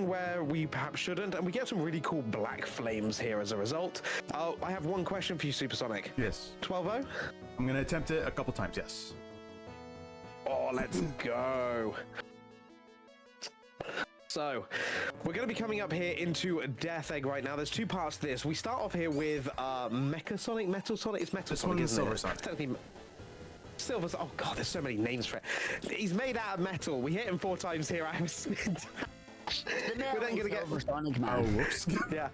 where we perhaps shouldn't, and we get some really cool black flames here as a result. I have one question for you, Supersonic. Yes. 12-0? I'm gonna attempt it a couple times, yes. Oh, let's go. So, we're going to be coming up here into Death Egg right now. There's 2 parts to this. We start off here with Mecha Sonic, Metal Sonic. It's Metal Sonic, isn't it? Silver Sonic. Silver. Oh god, there's so many names for it. He's made out of metal. We hit him 4 times here. We're then gonna get SuperSonic, man. Oh, whoops. yeah.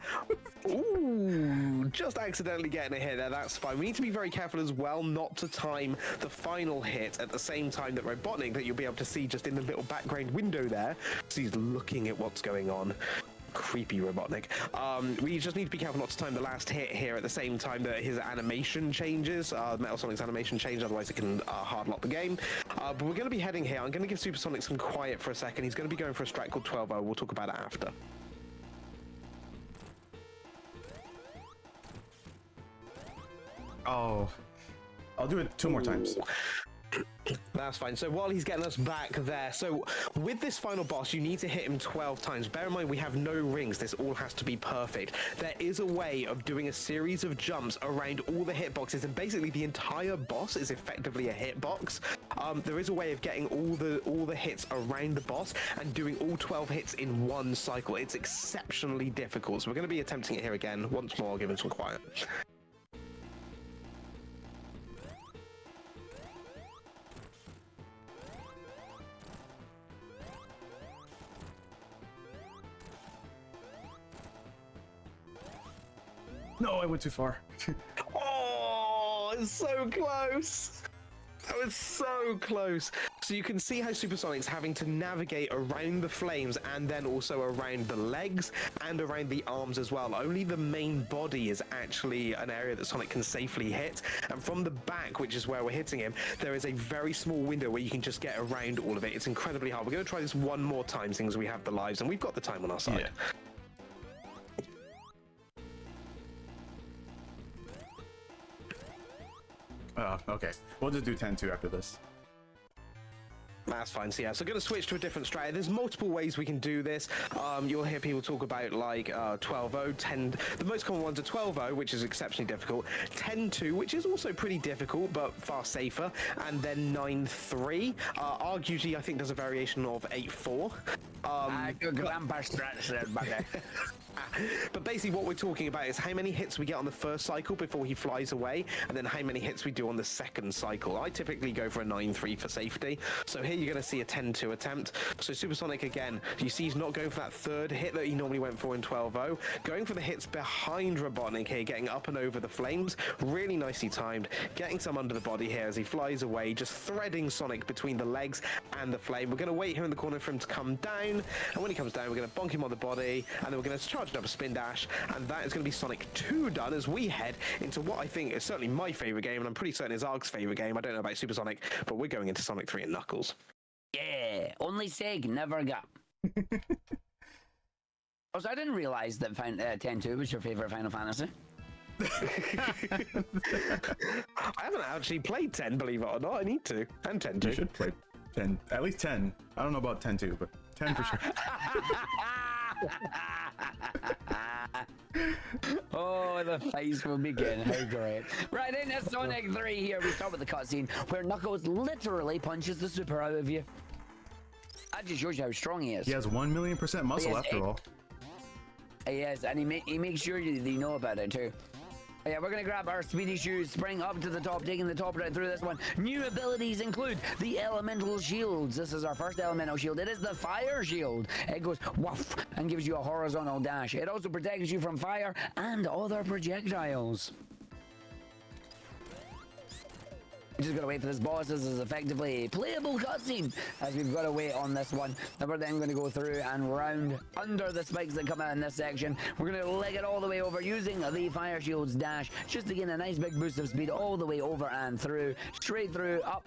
Ooh, just accidentally getting a hit there. That's fine. We need to be very careful as well not to time the final hit at the same time that Robotnik, that you'll be able to see just in the little background window there. So he's looking at what's going on. Creepy Robotnik. We just need to be careful not to time the last hit here at the same time that his animation changes. Metal Sonic's animation changes, otherwise it can hard lock the game. But we're going to be heading here. I'm going to give Supersonic some quiet for a second. He's going to be going for a strat called 12-0. We'll talk about it after. Oh, I'll do it 2 more times. That's fine. So while he's getting us back there, so with this final boss, you need to hit him 12 times. Bear in mind, we have no rings. This all has to be perfect. There is a way of doing a series of jumps around all the hitboxes, and basically the entire boss is effectively a hitbox. There is a way of getting all the hits around the boss and doing all 12 hits in one cycle. It's exceptionally difficult. So we're going to be attempting it here again. Once more, I'll give him some quiet. No, I went too far. Oh, it's so close. That was so close. So you can see how Supersonic's having to navigate around the flames and then also around the legs and around the arms as well. Only the main body is actually an area that Sonic can safely hit. And from the back, which is where we're hitting him, there is a very small window where you can just get around all of it. It's incredibly hard. We're going to try this one more time, seeing as we have the lives and we've got the time on our side. Yeah. Okay. We'll just do 10-2 after this. That's fine. So yeah, so going to switch to a different strategy. There's multiple ways we can do this. You'll hear people talk about like 12-0, 10. The most common ones are 12-0, which is exceptionally difficult. 10-2, which is also pretty difficult but far safer, and then 9-3. Arg usually I think does a variation of 8-4. But basically what we're talking about is how many hits we get on the first cycle before he flies away, and then how many hits we do on the second cycle. I typically go for a 9-3 for safety. So here you're going to see a 10-2 attempt. So Supersonic again, you see he's not going for that third hit that he normally went for in 12-0. Going for the hits behind Robotnik here, getting up and over the flames. Really nicely timed. Getting some under the body here as he flies away, just threading Sonic between the legs and the flame. We're going to wait here in the corner for him to come down. And when he comes down, we're going to bonk him on the body, and then we're going to charge up a spin dash, and that is going to be Sonic 2 done as we head into what I think is certainly my favorite game, and I'm pretty certain is Arg's favorite game. I don't know about Supersonic, but we're going into Sonic 3 and Knuckles. Yeah, only Seg, never got. Also, I didn't realize that 10-2 was your favorite Final Fantasy. I haven't actually played 10, believe it or not. I need to. And 10-2. You should play 10. At least 10. I don't know about 10-2, but 10 for sure. Oh, the face will begin. How great. Right into Sonic 3 here. We start with the cutscene where Knuckles literally punches the super out of you. That just shows you how strong he is. He has 1,000,000% muscle after all. He is, and he makes sure you know about it too. Yeah, we're gonna grab our speedy shoes, spring up to the top, taking the top right through this one. New abilities include the elemental shields. This is our first elemental shield. It is the fire shield. It goes woof and gives you a horizontal dash. It also protects you from fire and other projectiles. Just gotta wait for this boss. This is effectively a playable cutscene as we've got to wait on this one. Then we're then going to go through and round under the spikes that come out in this section. We're going to leg it all the way over using the fire shield's dash just to gain a nice big boost of speed all the way over and through, straight through, up,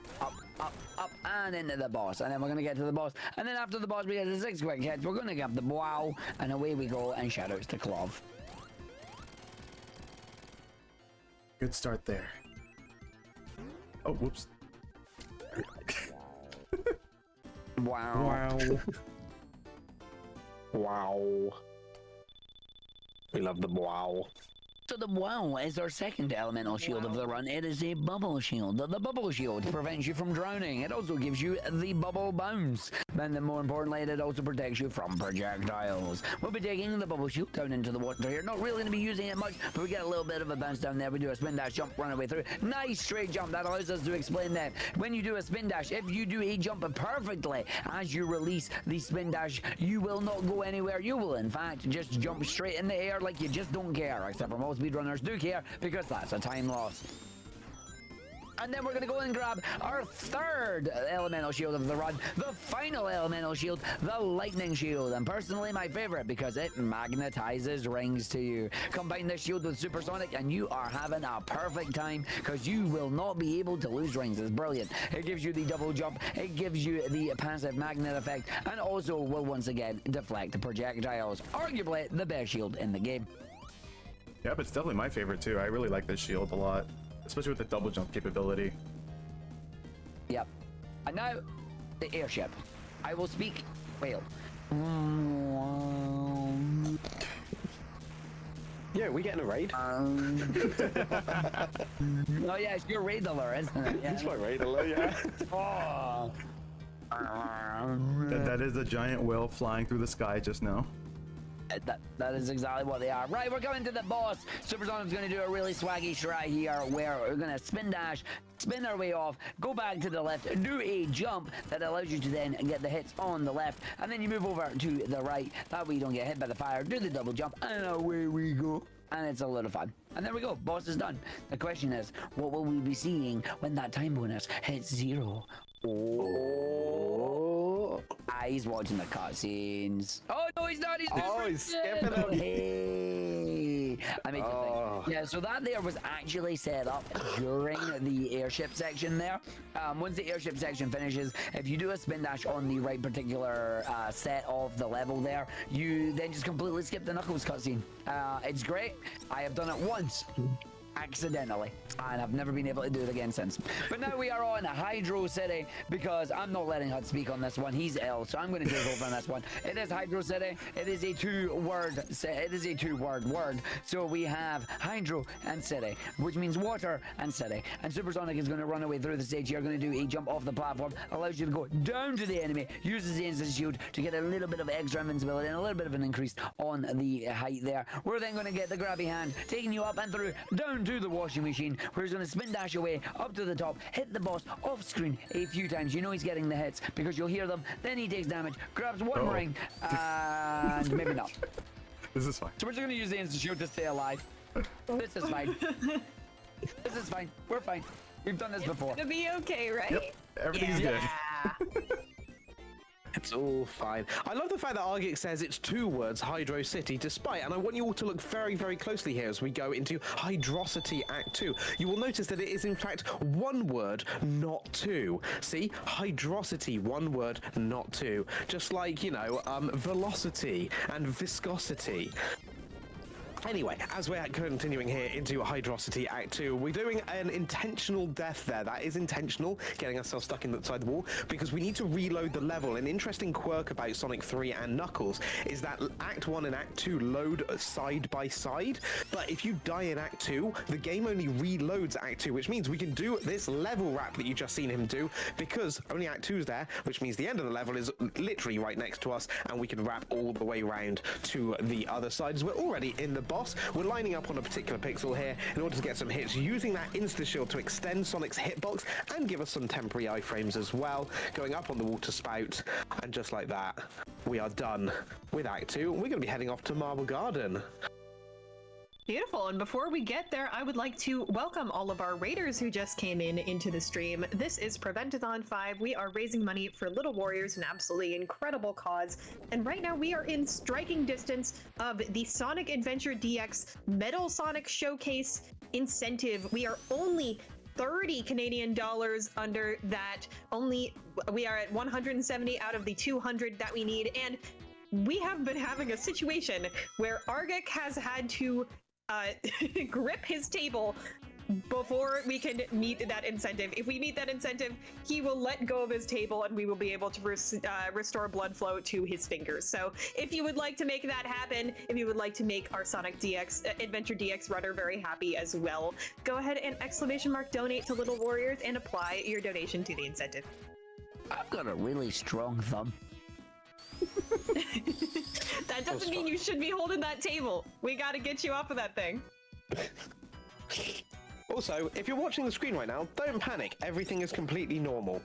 and into the boss. And then we're going to get to the boss. And then after the boss, we get the 6 quick hits. We're going to get the wow, and away we go. And shoutouts to Clove. Good start there. Oh, whoops. Wow. Wow. We love the wow. So the wow is our second elemental shield of the run. It is a bubble shield. The bubble shield prevents you from drowning. It also gives you the bubble bounce. And then more importantly, it also protects you from projectiles. We'll be taking the bubble shield down into the water here. Not really going to be using it much, but we get a little bit of a bounce down there. We do a spin dash jump, run our way through. Nice straight jump. That allows us to explain that when you do a spin dash, if you do a jump perfectly as you release the spin dash, you will not go anywhere. You will, in fact, just jump straight in the air like you just don't care, except for most speedrunners do care because that's a time loss. And then we're going to go and grab our third elemental shield of the run, the final elemental shield, the lightning shield. And personally my favorite because it magnetizes rings to you. Combine this shield with SuperSonic and you are having a perfect time because you will not be able to lose rings. It's brilliant. It gives you the double jump, it gives you the passive magnet effect, and also will once again deflect the projectiles. Arguably the best shield in the game. Yeah, but it's definitely my favorite too. I really like this shield a lot, especially with the double jump capability. Yep. And now, the airship. I will speak whale. Yeah, we getting a raid? Oh yeah, it's your raid alert, isn't it? Yeah. It's my raid alert, yeah. Oh. That is a giant whale flying through the sky just now. That is exactly what they are. Right, we're coming to the boss. SuperSonic's going to do a really swaggy try here where we're going to spin dash, spin our way off, go back to the left, do a jump that allows you to then get the hits on the left, and then you move over to the right. That way you don't get hit by the fire. Do the double jump, and away we go. And it's a lot of fun. And there we go. Boss is done. The question is, what will we be seeing when that time bonus hits 0? Oh, he's watching the cutscenes. Oh no, he's not. He's skipping them. Hey, I make you think. Yeah, so that there was actually set up during the airship section there. Once the airship section finishes, if you do a spin dash on the right particular set of the level there, you then just completely skip the Knuckles cutscene. It's great. I have done it once. Accidentally, and I've never been able to do it again since. But now we are on Hydro City because I'm not letting Hud speak on this one. He's ill, so I'm going to take over on this one. It is Hydro City. It is a two-word word. So we have Hydro and City, which means water and city. And SuperSonic is going to run away through the stage here. Going to do a jump off the platform, allows you to go down to the enemy, uses the instant shield to get a little bit of extra invincibility and a little bit of an increase on the height there. We're then going to get the grabby hand, taking you up and through, down to the washing machine, where he's going to spin dash away up to the top, hit the boss off screen a few times. You know he's getting the hits because you'll hear them. Then he takes damage, grabs one ring, and maybe not. This is fine. So we're just going to use the instant shield to stay alive. This is fine. This is fine. We're fine. We've done this before. It'll be okay, right? Yep, everything's Yeah. good. It's all fine. I love the fact that Argic says it's 2 words, Hydro City, despite, and I want you all to look very, very closely here as we go into Hydrocity Act 2. You will notice that it is in fact 1 word, not 2. See? Hydrocity, 1 word, not 2. Just like, you know, velocity and viscosity. Anyway, as we're continuing here into Hydrocity Act 2, we're doing an intentional death there. That is intentional, getting ourselves stuck inside the wall, because we need to reload the level. An interesting quirk about Sonic 3 and Knuckles is that Act 1 and Act 2 load side by side, but if you die in Act 2, the game only reloads Act 2, which means we can do this level wrap that you just seen him do, because only Act 2 is there, which means the end of the level is literally right next to us, and we can wrap all the way around to the other side, as we're already in the boss. We're lining up on a particular pixel here in order to get some hits, using that insta-shield to extend Sonic's hitbox and give us some temporary iframes as well, going up on the water spout, and just like that, we are done with Act 2. We're going to be heading off to Marble Garden. Beautiful. And before we get there, I would like to welcome all of our raiders who just came into the stream. This is Prevent-A-Thon 5. We are raising money for Little Warriors, an absolutely incredible cause. And right now we are in striking distance of the Sonic Adventure DX Metal Sonic Showcase incentive. We are only 30 Canadian dollars under that. We are at 170 out of the 200 that we need. And we have been having a situation where Argic has had to grip his table before we can meet that incentive. If we meet that incentive, he will let go of his table and we will be able to restore blood flow to his fingers. So if you would like to make that happen, if you would like to make our Sonic DX Adventure DX runner very happy as well, go ahead and !donate to Little Warriors and apply your donation to the incentive. I've got a really strong thumb. That doesn't mean you should be holding that table. We got to get you off of that thing. Also, if you're watching the screen right now, don't panic. Everything is completely normal.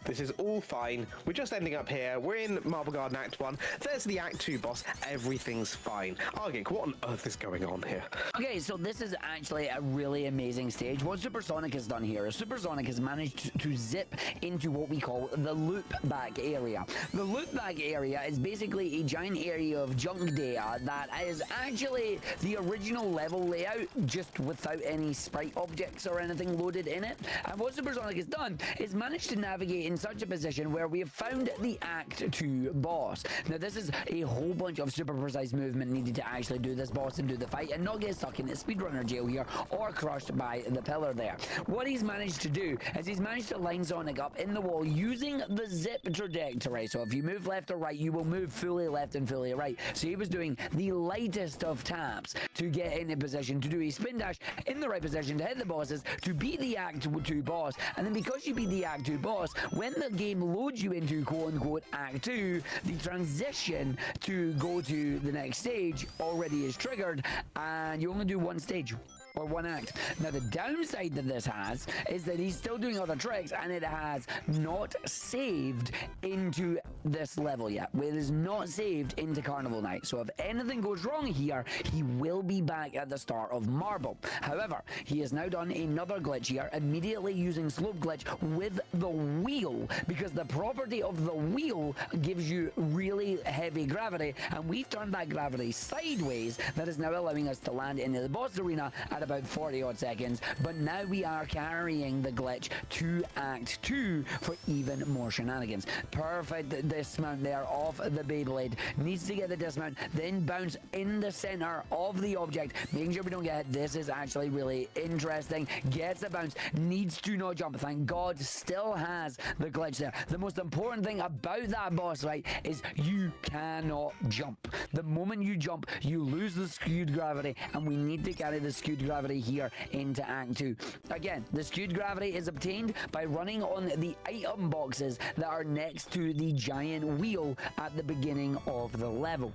This is all fine. We're just ending up here. We're in Marble Garden Act 1. There's the Act 2 boss. Everything's fine. Argic, what on earth is going on here? Okay, so this is actually a really amazing stage. What SuperSonic has done here is SuperSonic has managed to zip into what we call the loop back area. The loop back area is basically a giant area of junk data that is actually the original level layout, just without any sprite objects or anything loaded in it. And what SuperSonic has done is managed to navigate in such a position where we have found the Act 2 boss. Now, this is a whole bunch of super precise movement needed to actually do this boss and do the fight and not get stuck in a speedrunner jail here or crushed by the pillar there. What he's managed to do is he's managed to line Sonic up in the wall using the zip trajectory. So if you move left or right, you will move fully left and fully right. So he was doing the lightest of taps to get in a position to do a spin dash in the right position to hit the bosses to beat the Act 2 boss. And then because you beat the Act 2 boss, when the game loads you into quote-unquote Act 2, the transition to go to the next stage already is triggered, and you only do one stage. Or one act. Now, the downside that this has is that he's still doing other tricks and it has not saved into this level yet. It is not saved into Carnival Night. So if anything goes wrong here, he will be back at the start of Marble. However, he has now done another glitch here, immediately using Slope Glitch with the wheel, because the property of the wheel gives you really heavy gravity, and we've turned that gravity sideways. That is now allowing us to land into the boss arena at about 40 odd seconds, but now we are carrying the glitch to Act 2 for even more shenanigans. Perfect dismount there off the Beyblade. Needs to get the dismount, then bounce in the center of the object, making sure we don't get hit. This is actually really interesting. Gets the bounce, needs to not jump. Thank God, still has the glitch there. The most important thing about that boss, right, is you cannot jump. The moment you jump, you lose the skewed gravity, and we need to carry the skewed gravity here into Act 2. Again, the skewed gravity is obtained by running on the item boxes that are next to the giant wheel at the beginning of the level.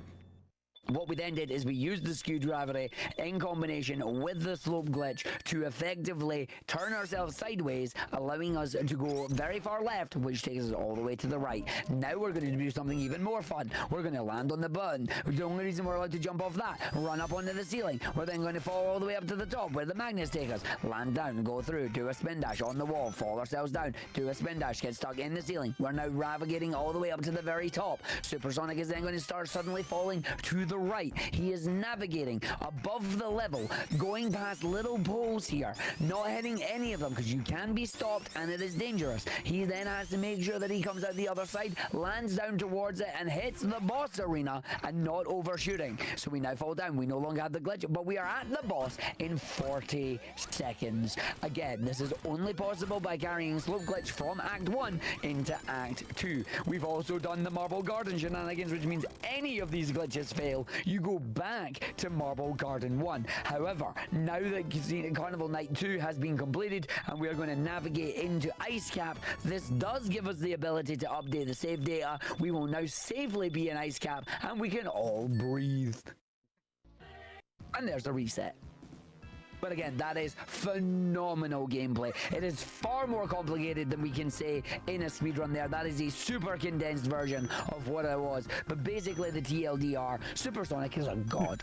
What we then did is we used the skewed gravity in combination with the slope glitch to effectively turn ourselves sideways, allowing us to go very far left, which takes us all the way to the right. Now we're going to do something even more fun. We're going to land on the button. The only reason we're allowed to jump off that, run up onto the ceiling. We're then going to fall all the way up to the top where the magnets take us. Land down, go through, do a spin dash on the wall, fall ourselves down, do a spin dash, get stuck in the ceiling. We're now navigating all the way up to the very top. SuperSonic is then going to start suddenly falling to the right. He is navigating above the level, going past little poles here, not hitting any of them because you can be stopped and it is dangerous. He then has to make sure that he comes out the other side, lands down towards it and hits the boss arena and not overshooting. So we now fall down. We no longer have the glitch, but we are at the boss in 40 seconds. Again, this is only possible by carrying slope glitch from Act 1 into Act 2. We've also done the Marble Garden shenanigans, which means any of these glitches fail, you go back to Marble Garden 1. However, now that Carnival Night 2 has been completed and we are going to navigate into Ice Cap, this does give us the ability to update the save data. We will now safely be in Ice Cap and we can all breathe. And there's the reset. But again, that is phenomenal gameplay. It is far more complicated than we can say in a speedrun there. That is a super condensed version of what it was. But basically, the TLDR, SuperSonic is a god.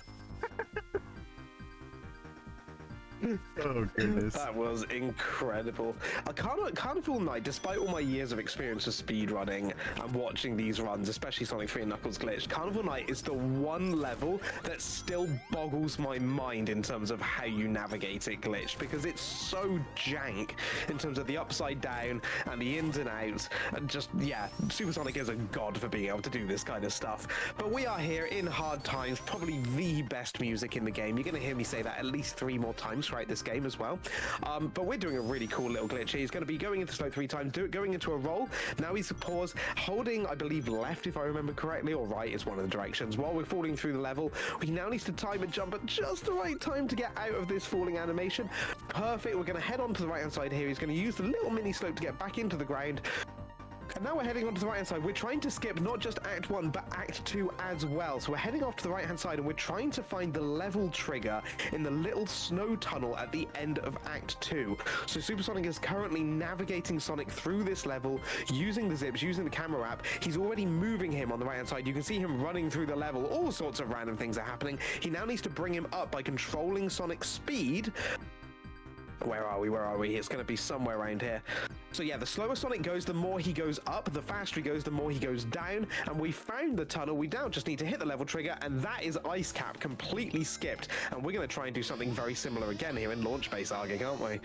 Oh goodness. That was incredible. Carnival Night, despite all my years of experience of speedrunning and watching these runs, especially Sonic 3 and Knuckles Glitch, Carnival Night is the one level that still boggles my mind in terms of how you navigate it glitched, because it's so jank in terms of the upside down and the ins and outs, and just, yeah, SuperSonic is a god for being able to do this kind of stuff. But we are here in hard times, probably the best music in the game. You're going to hear me say that at least 3 more times throughout this game as well. But we're doing a really cool little glitch here. He's going to be going into slow 3 times, going into a roll. Now he's pause, holding, I believe, left, if I remember correctly, or right is one of the directions. While we're falling through the level, he now needs to time a jump at just the right time to get out of this falling animation. Perfect. We're going to head on to the right-hand side here. He's going to use the little mini slope to get back into the ground. And now we're heading onto the right-hand side. We're trying to skip not just Act 1, but Act 2 as well. So we're heading off to the right-hand side, and we're trying to find the level trigger in the little snow tunnel at the end of Act 2. So SuperSonic is currently navigating Sonic through this level, using the zips, using the camera app. He's already moving him on the right-hand side. You can see him running through the level. All sorts of random things are happening. He now needs to bring him up by controlling Sonic's speed. Where are we? It's going to be somewhere around here. So yeah, the slower Sonic goes, the more he goes up. The faster he goes, the more he goes down. And we found the tunnel. We now just need to hit the level trigger, and that is Ice Cap, completely skipped. And we're going to try and do something very similar again here in Launch Base, Argig, aren't we?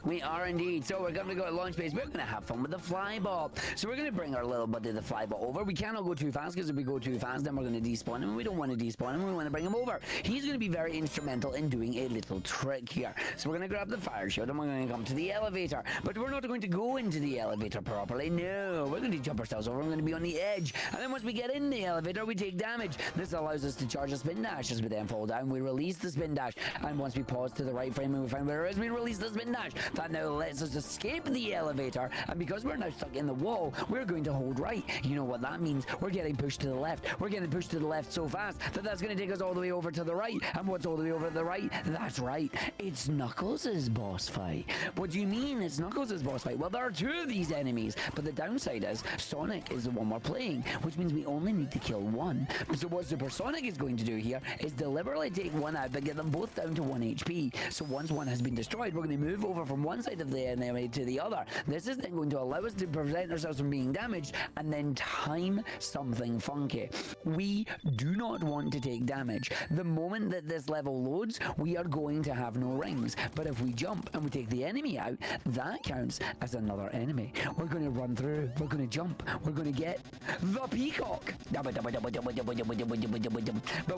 We are indeed. So we're going to go to launch base. We're going to have fun with the flyball. So we're going to bring our little buddy the flyball over. We cannot go too fast, because if we go too fast, then we're going to despawn him. And we don't want to despawn him. We want to bring him over. He's going to be very instrumental in doing a little trick here. So we're going to grab the fire shield, and we're going to come to the elevator. But we're not going to go into the elevator properly. No, we're going to jump ourselves over. We're going to be on the edge. And then once we get in the elevator, we take damage. This allows us to charge a spin dash. As we then fall down, we release the spin dash. And once we pause to the right frame and we find where it is, we release the spin dash. That now lets us escape the elevator. And because we're now stuck in the wall, we're going to hold right. You know what that means? We're getting pushed to the left. We're getting pushed to the left so fast that that's going to take us all the way over to the right. And what's all the way over to the right? That's right. It's Knuckles' boss fight. What do you mean it's Knuckles' boss fight? Well, there are 2 of these enemies, but the downside is Sonic is the one we're playing, which means we only need to kill 1. So what SuperSonic is going to do here is deliberately take 1 out, but get them both down to 1 HP. So once 1 has been destroyed, we're going to move over from one side of the enemy to the other. This is then going to allow us to prevent ourselves from being damaged and then time something funky. We do not want to take damage. The moment that this level loads, we are going to have no rings. But if we jump and we take the enemy out, that counts as another enemy. We're going to run through. We're going to jump. We're going to get the peacock. But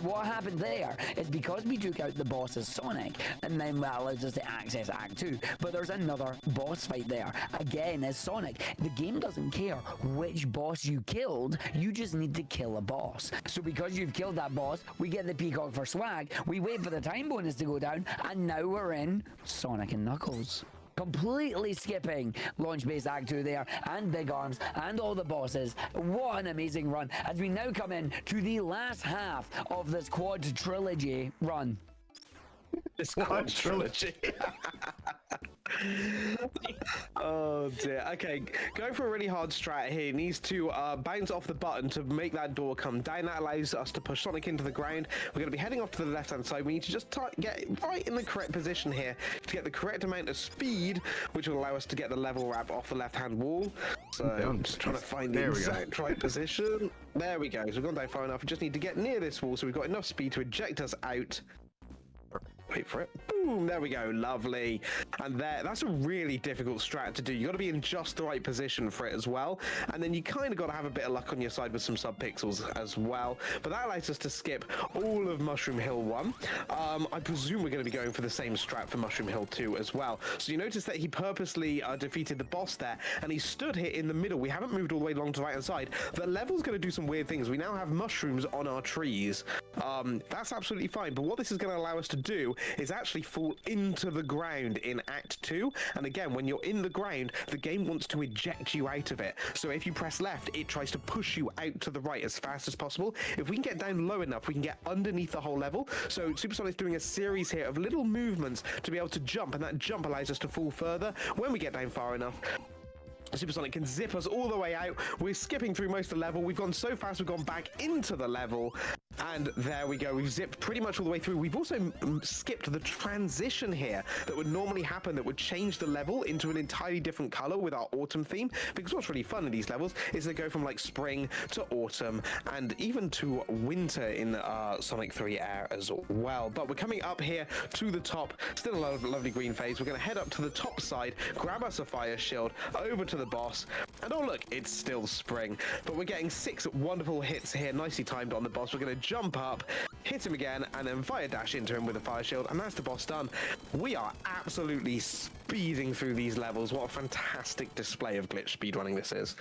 what happened there is because we took out the boss as Sonic, and then that allows us to access Act 2. But there's another boss fight there. Again, as Sonic, the game doesn't care which boss you killed. You just need to kill a boss. So because you've killed that boss, we get the peacock for swag. We wait for the time bonus to go down, and now we're in Sonic and Knuckles. Completely skipping Launch Base Act 2 there, and Big Arms, and all the bosses. What an amazing run, as we now come in to the last half of this quad trilogy run. This quad trilogy. Oh dear. Okay, go for a really hard strat here. He needs to bounce off the button to make that door come down. That allows us to push Sonic into the ground. We're going to be heading off to the left hand side. We need to just get right in the correct position here to get the correct amount of speed, which will allow us to get the level wrap off the left hand wall. So I'm just trying to find the exact right position. There we go. So we've gone down far enough. We just need to get near this wall so we've got enough speed to eject us out. Wait for it. Boom, there we go. Lovely. And that's a really difficult strat to do. You got to be in just the right position for it as well. And then you kind of got to have a bit of luck on your side with some subpixels as well. But that allows us to skip all of Mushroom Hill 1. I presume we're going to be going for the same strat for Mushroom Hill 2 as well. So you notice that he purposely defeated the boss there, and he stood here in the middle. We haven't moved all the way along to the right hand side. The level's going to do some weird things. We now have mushrooms on our trees. That's absolutely fine. But what this is going to allow us to do is actually fall into the ground in Act 2. And again, when you're in the ground, the game wants to eject you out of it. So if you press left, it tries to push you out to the right as fast as possible. If we can get down low enough, we can get underneath the whole level. So SuperSonic is doing a series here of little movements to be able to jump, and that jump allows us to fall further when we get down far enough. SuperSonic can zip us all the way out. We're skipping through most of the level. We've gone so fast, we've gone back into the level. And there we go. We've zipped pretty much all the way through. We've also skipped the transition here that would normally happen, that would change the level into an entirely different color with our autumn theme. Because what's really fun in these levels is they go from like spring to autumn and even to winter in Sonic 3 Air as well. But we're coming up here to the top. Still a lovely green phase. We're going to head up to the top side, grab us a fire shield, over to the boss. And oh look, it's still spring. But we're getting 6 wonderful hits here, nicely timed on the boss. We're going to jump up, hit him again, and then fire dash into him with a fire shield, and that's the boss done. We are absolutely speeding through these levels. What a fantastic display of glitch speedrunning this is.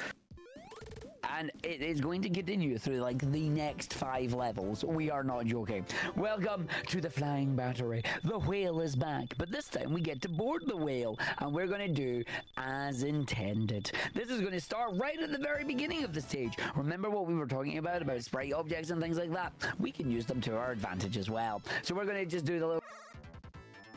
And it is going to continue through like the next 5 levels. We are not joking. Welcome to the flying battery. The whale is back, but this time we get to board the whale, and we're going to do as intended. This is going to start right at the very beginning of the stage. Remember what we were talking about sprite objects and things like that? We can use them to our advantage as well. So we're going to just do the little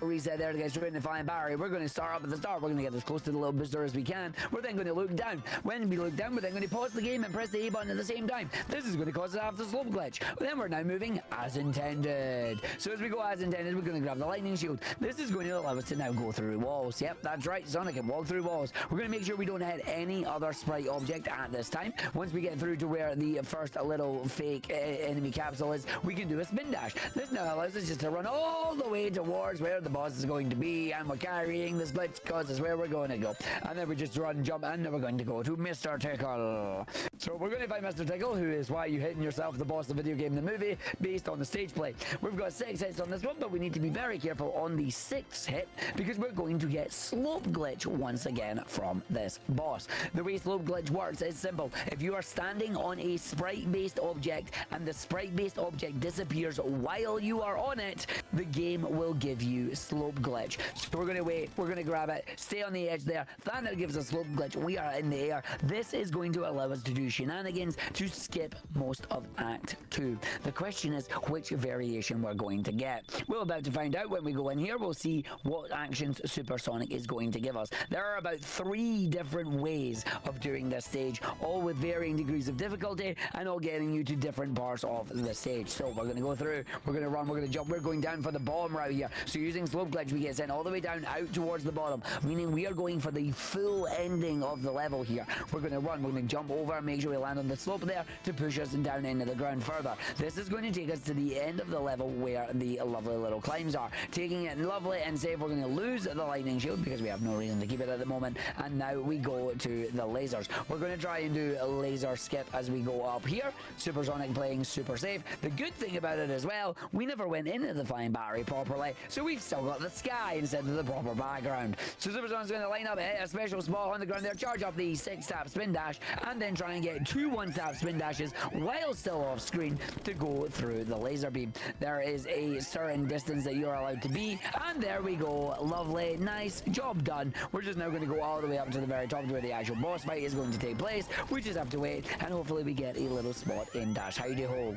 reset there to get straight in the flying battery. We're going to start up at the start. We're going to get as close to the little booster as we can. We're then going to look down. When we look down, we're then going to pause the game and press the A button at the same time. This is going to cause us to have the slope glitch. Then we're now moving as intended. So as we go as intended, we're going to grab the lightning shield. This is going to allow us to now go through walls. Yep, that's right. Sonic can walk through walls. We're going to make sure we don't hit any other sprite object at this time. Once we get through to where the first little fake enemy capsule is, we can do a spin dash. This now allows us just to run all the way towards where the boss is going to be, and we're carrying this glitch because it's where we're going to go. And then we just run, jump, and then we're going to go to Mr. Tickle. So we're going to find Mr. Tickle, who is Why You Hitting Yourself, the boss of the video game, the movie, based on the stage play. We've got 6 hits on this one, but we need to be very careful on the 6th hit because we're going to get slope glitch once again from this boss. The way slope glitch works is simple. If you are standing on a sprite-based object and the sprite-based object disappears while you are on it, the game will give you slope glitch. So we're going to wait, we're going to grab it, stay on the edge there. That now gives us slope glitch. We are in the air. This is going to allow us to do shenanigans to skip most of Act 2. The question is which variation we're going to get. We're about to find out when we go in here. We'll see what actions SuperSonic is going to give us. There are about 3 different ways of doing this stage, all with varying degrees of difficulty and all getting you to different parts of the stage. So we're going to go through, we're going to run, we're going to jump, we're going down for the bottom route here. So using slope glitch, we get sent all the way down out towards the bottom, meaning we are going for the full ending of the level here. We're going to run, we're going to jump over, make sure we land on the slope there to push us down into the ground further. This is going to take us to the end of the level where the lovely little climbs are. Taking it lovely and safe, we're going to lose the lightning shield because we have no reason to keep it at the moment, and now we go to the lasers. We're going to try and do a laser skip as we go up here. SuperSonic playing super safe. The good thing about it as well, we never went into the flying battery properly, so we've still got the sky instead of the proper background. So SuperSonic's going to line up, hit a special spot on the ground there, charge up the 6-tap spin dash, and then try and get 2 1-tap spin dashes while still off screen to go through the laser beam. There is a certain distance that you're allowed to be, and there we go. Lovely, nice, job done. We're just now going to go all the way up to the very top to where the actual boss fight is going to take place. We just have to wait, and hopefully we get a little spot in dash. Howdy ho.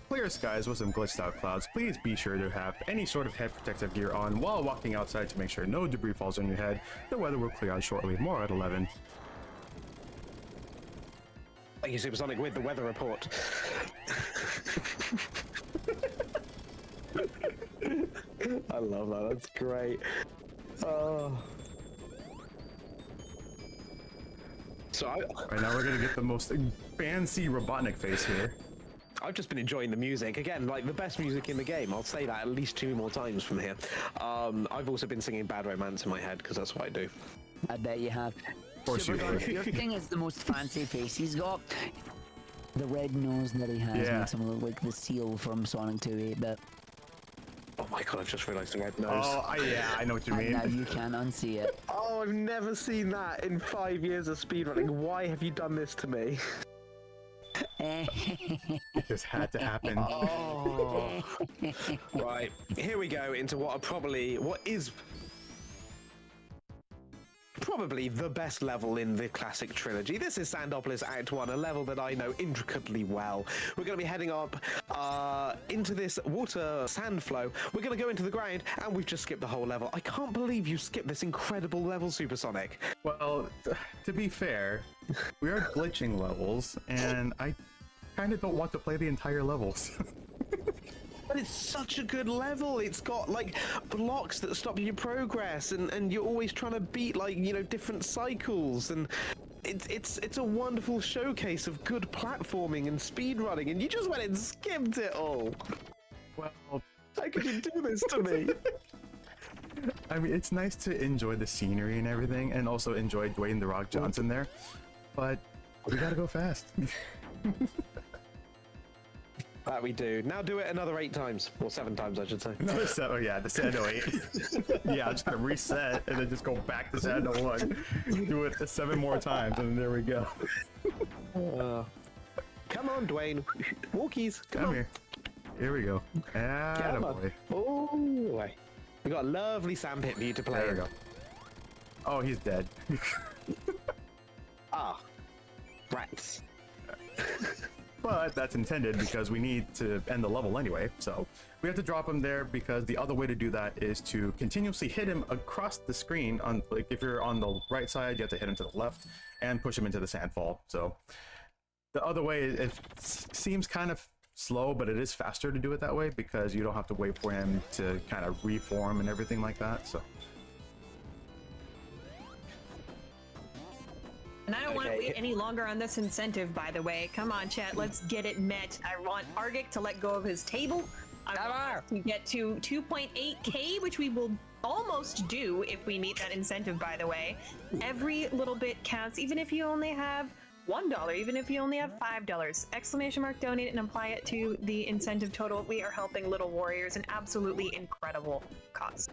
Clear skies with some glitched out clouds. Please be sure to have any sort of head protective gear on while walking outside to make sure no debris falls on your head. The weather will clear out shortly. More at 11. Thank you, SuperSonic, with the weather report. I love that. That's great. Oh. So Right now we're gonna get the most fancy Robotnik face here. I've just been enjoying the music. Again, like the best music in the game. I'll say that at least 2 more times from here. I've also been singing Bad Romance in my head because that's what I do. I bet you have. Of course you SuperSonic, do. your thing is the most fancy face he's got. The red nose that he has makes him look like the seal from Sonic 2 8-bit. Oh my god, I've just realised the red nose. Oh, yeah, I know what you And mean. now you can't unsee it. Oh, I've never seen that in 5 years of speedrunning. Why have you done this to me? It just had to happen. Oh. Right, here we go into what is probably the best level in the classic trilogy. This is Sandopolis Act 1, a level that I know intricately well. We're going to be heading up into this water sand flow. We're going to go into the ground, and we've just skipped the whole level. I can't believe you skipped this incredible level, Supersonic. Well, to be fair, we are glitching levels, and I kind of don't want to play the entire levels. But it's such a good level. It's got like blocks that stop your progress, and you're always trying to beat like, you know, different cycles, and it's a wonderful showcase of good platforming and speedrunning, and you just went and skipped it all. Well, How could you do this to me? I mean, it's nice to enjoy the scenery and everything, and also enjoy Dwayne "The Rock" Johnson there, but we gotta go fast. That we do. Now do it another 8 times. Or 7 times, I should say. Another 7, yeah, the Sando 8. Yeah, I'm just gonna reset and then just go back to Sando 1. Do it 7 more times, and there we go. Come on, Dwayne. Walkies. Come on. Here. Here we go. Attaboy. Oh, boy. We got a lovely sandpit for you to play There we in. go. Oh, he's dead. Ah. Rats. But that's intended because we need to end the level anyway, so we have to drop him there, because the other way to do that is to continuously hit him across the screen. On, like, if you're on the right side, you have to hit him to the left and push him into the sandfall. So the other way, it seems kind of slow, but it is faster to do it that way, because you don't have to wait for him to kind of reform and everything like that. So And I don't want to wait any longer on this incentive, by the way. Come on, chat, let's get it met. I want Argic to let go of his table. I want to get to 2.8k, which we will almost do if we meet that incentive, by the way. Every little bit counts, even if you only have $1, even if you only have $5. Exclamation mark donate and apply it to the incentive total. We are helping Little Warriors, an absolutely incredible cause.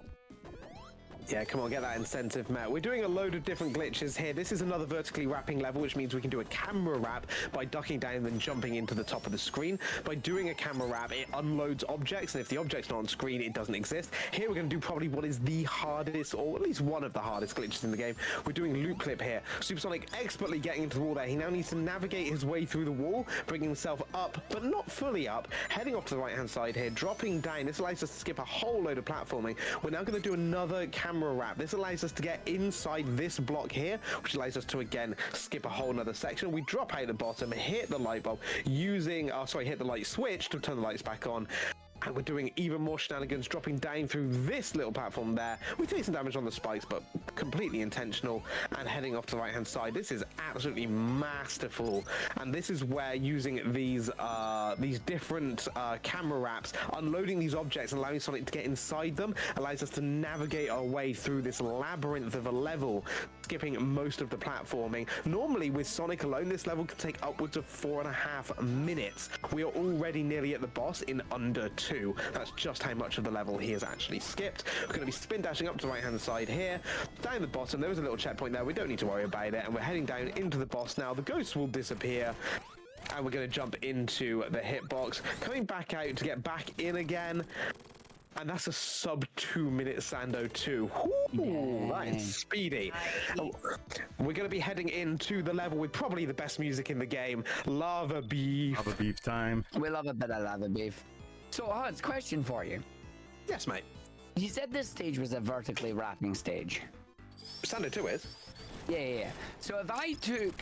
Yeah, come on, get that incentive met. We're doing a load of different glitches here. This is another vertically wrapping level, which means we can do a camera wrap by ducking down and then jumping into the top of the screen. By doing a camera wrap, it unloads objects, and if the object's not on screen, it doesn't exist. Here we're going to do probably what is the hardest, or at least one of the hardest glitches in the game. We're doing loop clip here. Supersonic expertly getting into the wall there. He now needs to navigate his way through the wall, bringing himself up, but not fully up, heading off to the right-hand side here, dropping down. This allows us to skip a whole load of platforming. We're now going to do another camera wrap. This allows us to get inside this block here, which allows us to again skip a whole nother section. We drop out the bottom, hit the light bulb using, hit the light switch to turn the lights back on. And we're doing even more shenanigans, dropping down through this little platform there. We take some damage on the spikes, but completely intentional, and heading off to the right-hand side. This is absolutely masterful, and this is where using these different camera wraps, unloading these objects and allowing Sonic to get inside them, allows us to navigate our way through this labyrinth of a level, skipping most of the platforming. Normally, with Sonic alone, this level can take upwards of 4.5 minutes. We are already nearly at the boss in under 2. That's just how much of the level he has actually skipped. We're going to be spin dashing up to the right hand side here. Down the bottom, there was a little checkpoint there. We don't need to worry about it. And we're heading down into the boss now. The ghosts will disappear. And we're going to jump into the hitbox. Coming back out to get back in again. And that's a sub 2 minute Sando 2. Ooh, that is speedy. Oh, we're going to be heading into the level with probably the best music in the game, Lava Beef. Lava Beef time. We love a bit of lava beef. So, Hans, question for you. Yes, mate. You said this stage was a vertically wrapping stage. Sando 2 is. Yeah. So if I took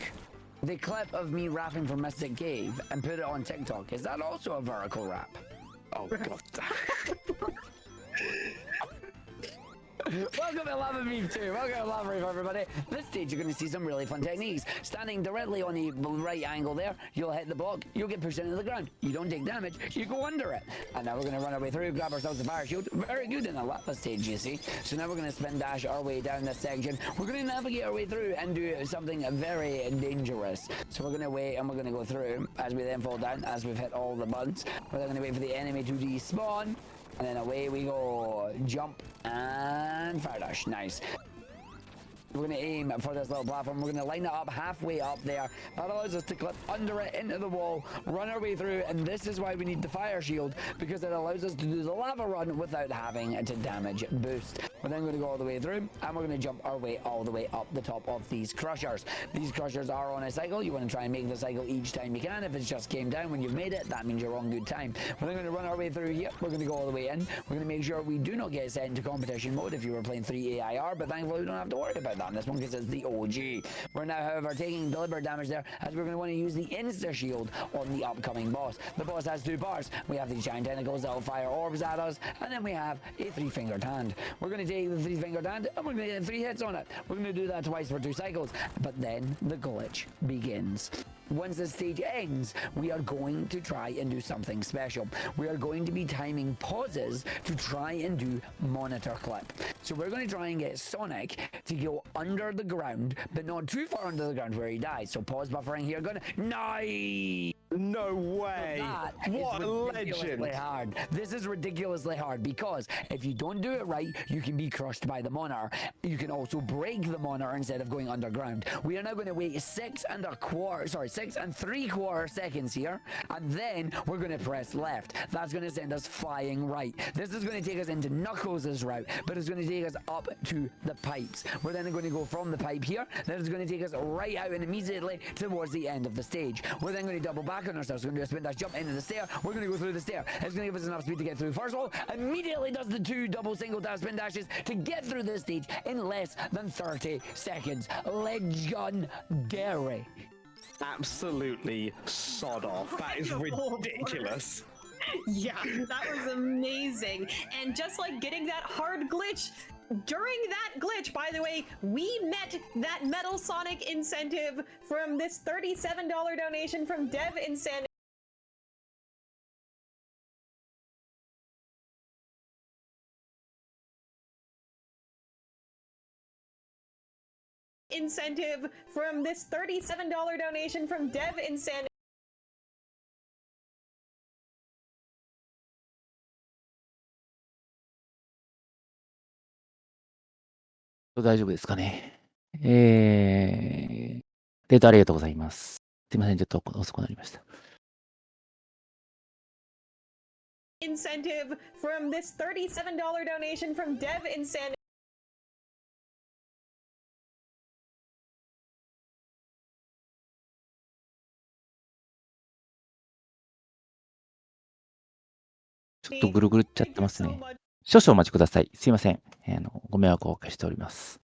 the clip of me rapping for Mystic Cave and put it on TikTok, is that also a vertical rap? Oh, God. Welcome to Lava Beef 2. Welcome to Lava Beef, everybody. This stage, you're going to see some really fun techniques. Standing directly on the right angle there, you'll hit the block, you'll get pushed into the ground. You don't take damage, you go under it. And now we're going to run our way through, grab ourselves a fire shield. Very good in a lava stage, you see. So now we're going to spin dash our way down this section. We're going to navigate our way through and do something very dangerous. So we're going to wait and we're going to go through as we then fall down, as we've hit all the buttons. We're then going to wait for the enemy to despawn. And then away we go. Jump and fire dash. Nice. We're going to aim for this little platform. We're going to line it up halfway up there. That allows us to clip under it into the wall, run our way through, and this is why we need the fire shield, because it allows us to do the lava run without having to damage boost. We're then going to go all the way through, and we're going to jump our way all the way up the top of these crushers. These crushers are on a cycle. You want to try and make the cycle each time you can. If it's just came down when you've made it, that means you're on good time. We're then going to run our way through here. We're going to go all the way in. We're going to make sure we do not get sent into competition mode if you were playing 3 AIR, but thankfully we don't have to worry about that on this one because it's the OG. We're now, however, taking deliberate damage there, as we're going to want to use the insta shield on the upcoming boss. The boss has two parts. We have these giant tentacles that will fire orbs at us, and then we have a 3-fingered hand. We're going to take the 3-fingered hand and we're going to get 3 hits on it. We're going to do that twice for 2 cycles, but then the glitch begins. Once the stage ends, we are going to try and do something special. We are going to be timing pauses to try and do monitor clip. So we're going to try and get Sonic to go under the ground, but not too far under the ground where he dies. So pause buffering here, gonna nice. No way! What a legend! Hard. This is ridiculously hard because if you don't do it right, you can be crushed by the monitor. You can also break the monitor instead of going underground. We are now going to wait 6 3/4 seconds here, and then we're going to press left. That's going to send us flying right. This is going to take us into Knuckles' route, but it's going to take us up to the pipes. We're then going to go from the pipe here. That is going to take us right out and immediately towards the end of the stage. We're then going to double back on ourselves. We're going to do a spin dash, jump into the stair. We're going to go through the stair. It's going to give us enough speed to get through. First of all, immediately does the 2 double single tap spin dashes to get through this stage in less than 30 seconds. Legendary. Absolutely sod off. That is ridiculous. Yeah, that was amazing. And just like getting that hard glitch, during that glitch, by the way, we met that Metal Sonic incentive from this $37 donation from Dev Insanity. Incentive from this $37 donation from Dev Insanity.大丈夫ですかね。レートありがとうございます。すいません、ちょっと遅くなりました。Incentive from this $37 donation from Dev Insanity.ちょっとぐるぐるっちゃってますね。少々お待ちください。すいません。ご迷惑をおかけしております。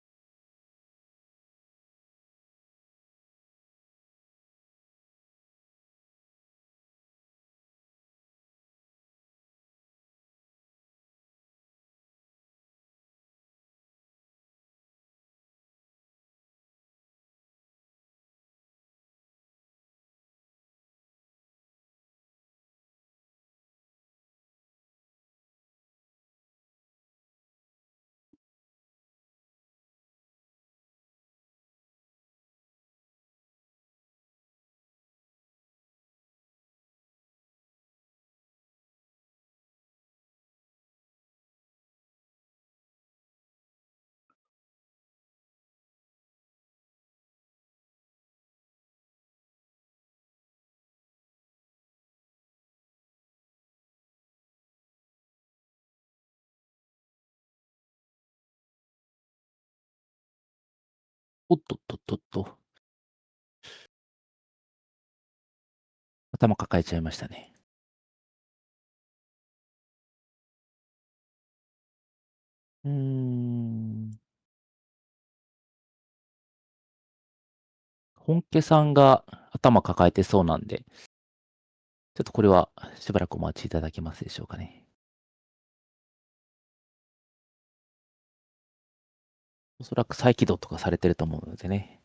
おっとっとっとっと。頭抱えちゃいましたね。本家さんが頭抱えてそうなんで、ちょっとこれはしばらくお待ちいただけますでしょうかね。おそらく再起動とかされてると思うのでね。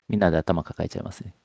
みんなで頭抱えちゃいますね。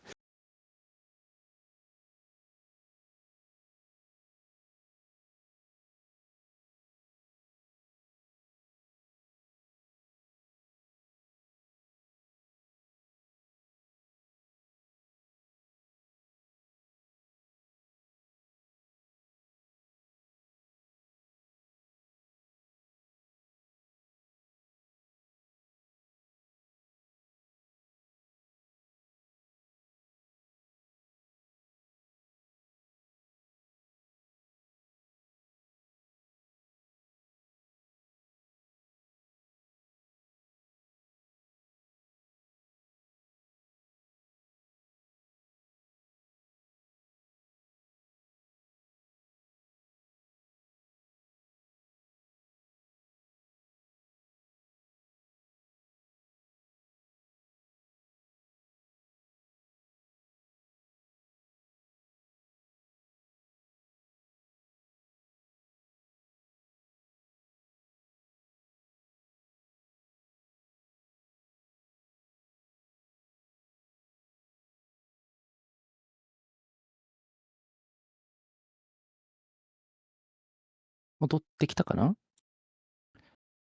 戻ってきたかな。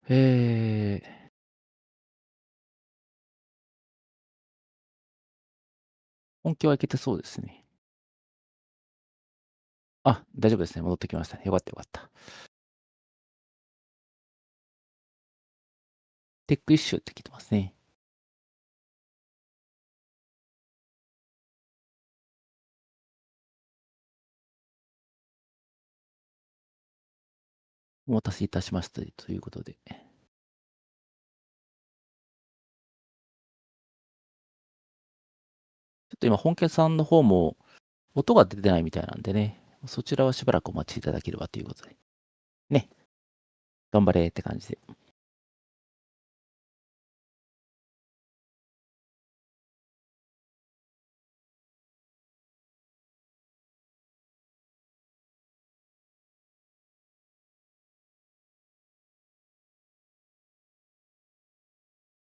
えー、本気はいけてそうですね。あ、大丈夫ですね。戻ってきましたね。よかったよかった。テックイッシュって聞いてますね。お待たせいたしましたということで。ちょっと今、本家さんの方も音が出てないみたいなんでね、そちらはしばらくお待ちいただければということで。ね。頑張れって感じで。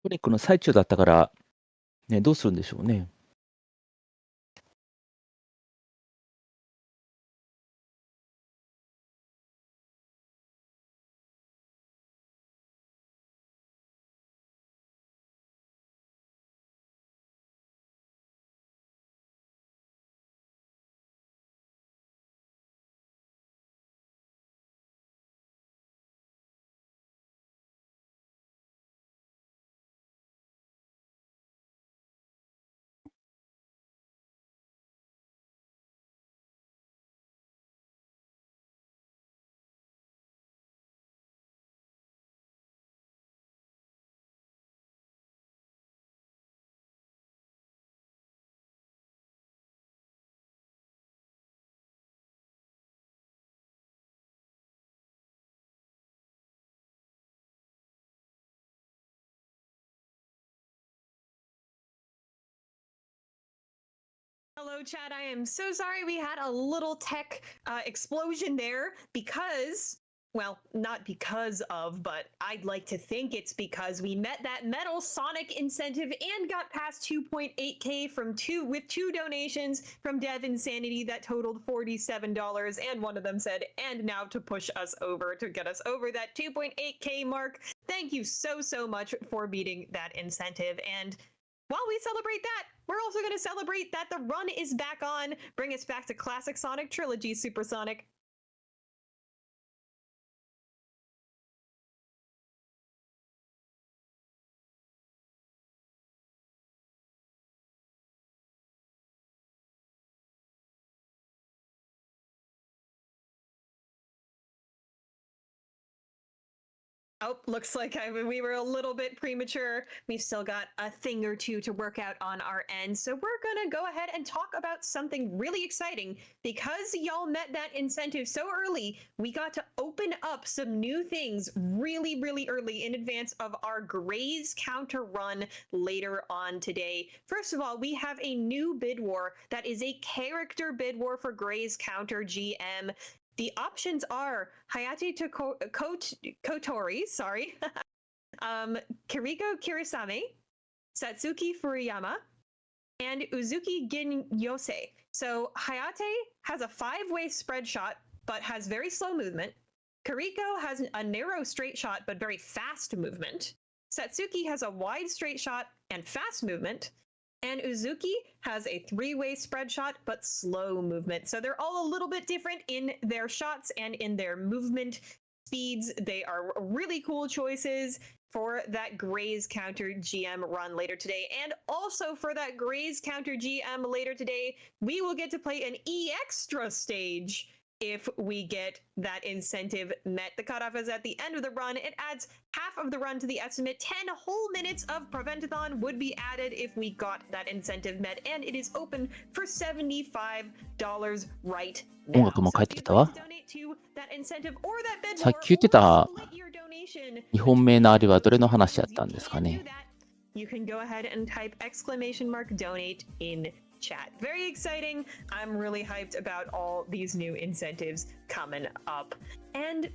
トニックの最中だったから、ね、どうするんでしょうね。Hello, chat. I am so sorry we had a little tech explosion there because, well, not because of, but I'd like to think it's because we met that Metal Sonic incentive and got past 2.8K with two donations from Dev Insanity that totaled $47, and one of them said, and now to push us over to get us over that 2.8K mark. Thank you so much for beating that incentive. And while we celebrate that, we're also going to celebrate that the run is back on. Bring us back to Classic Sonic Trilogy SuperSonic. Oh, looks like we were a little bit premature. We've still got a thing or two to work out on our end. So we're going to go ahead and talk about something really exciting. Because y'all met that incentive so early, we got to open up some new things really early in advance of our Graze counter run later on today. First of all, we have a new bid war that is a character bid war for Graze counter GM. The options are Hayate Kotori, sorry, Kiriko Kirisame, Satsuki Furuyama, and Uzuki Ginyose. So Hayate has a 5-way spread shot, but has very slow movement. Kiriko has a narrow straight shot, but very fast movement. Satsuki has a wide straight shot and fast movement. And Uzuki has a 3-way spread shot, but slow movement. So they're all a little bit different in their shots and in their movement speeds. They are really cool choices for that Graze counter GM run later today. And also for that Graze counter GM later today, we will get to play an E-Extra stage if we get that incentive met. The cutoff is at the end of the run. It adds half of the run to the estimate. 10 whole minutes of Prevent-A-Thon would be added if we got that incentive met, and it is open for $75 right now. 音楽も帰ってきたわ。 So if you'd like to donate to that incentive or that bid さっ war き言ってた or split your donation 2本目のあれはどれの話やったんですかね。 you can go ahead and type !donate in chat. Very exciting. I'm really hyped about all these new incentives coming up. And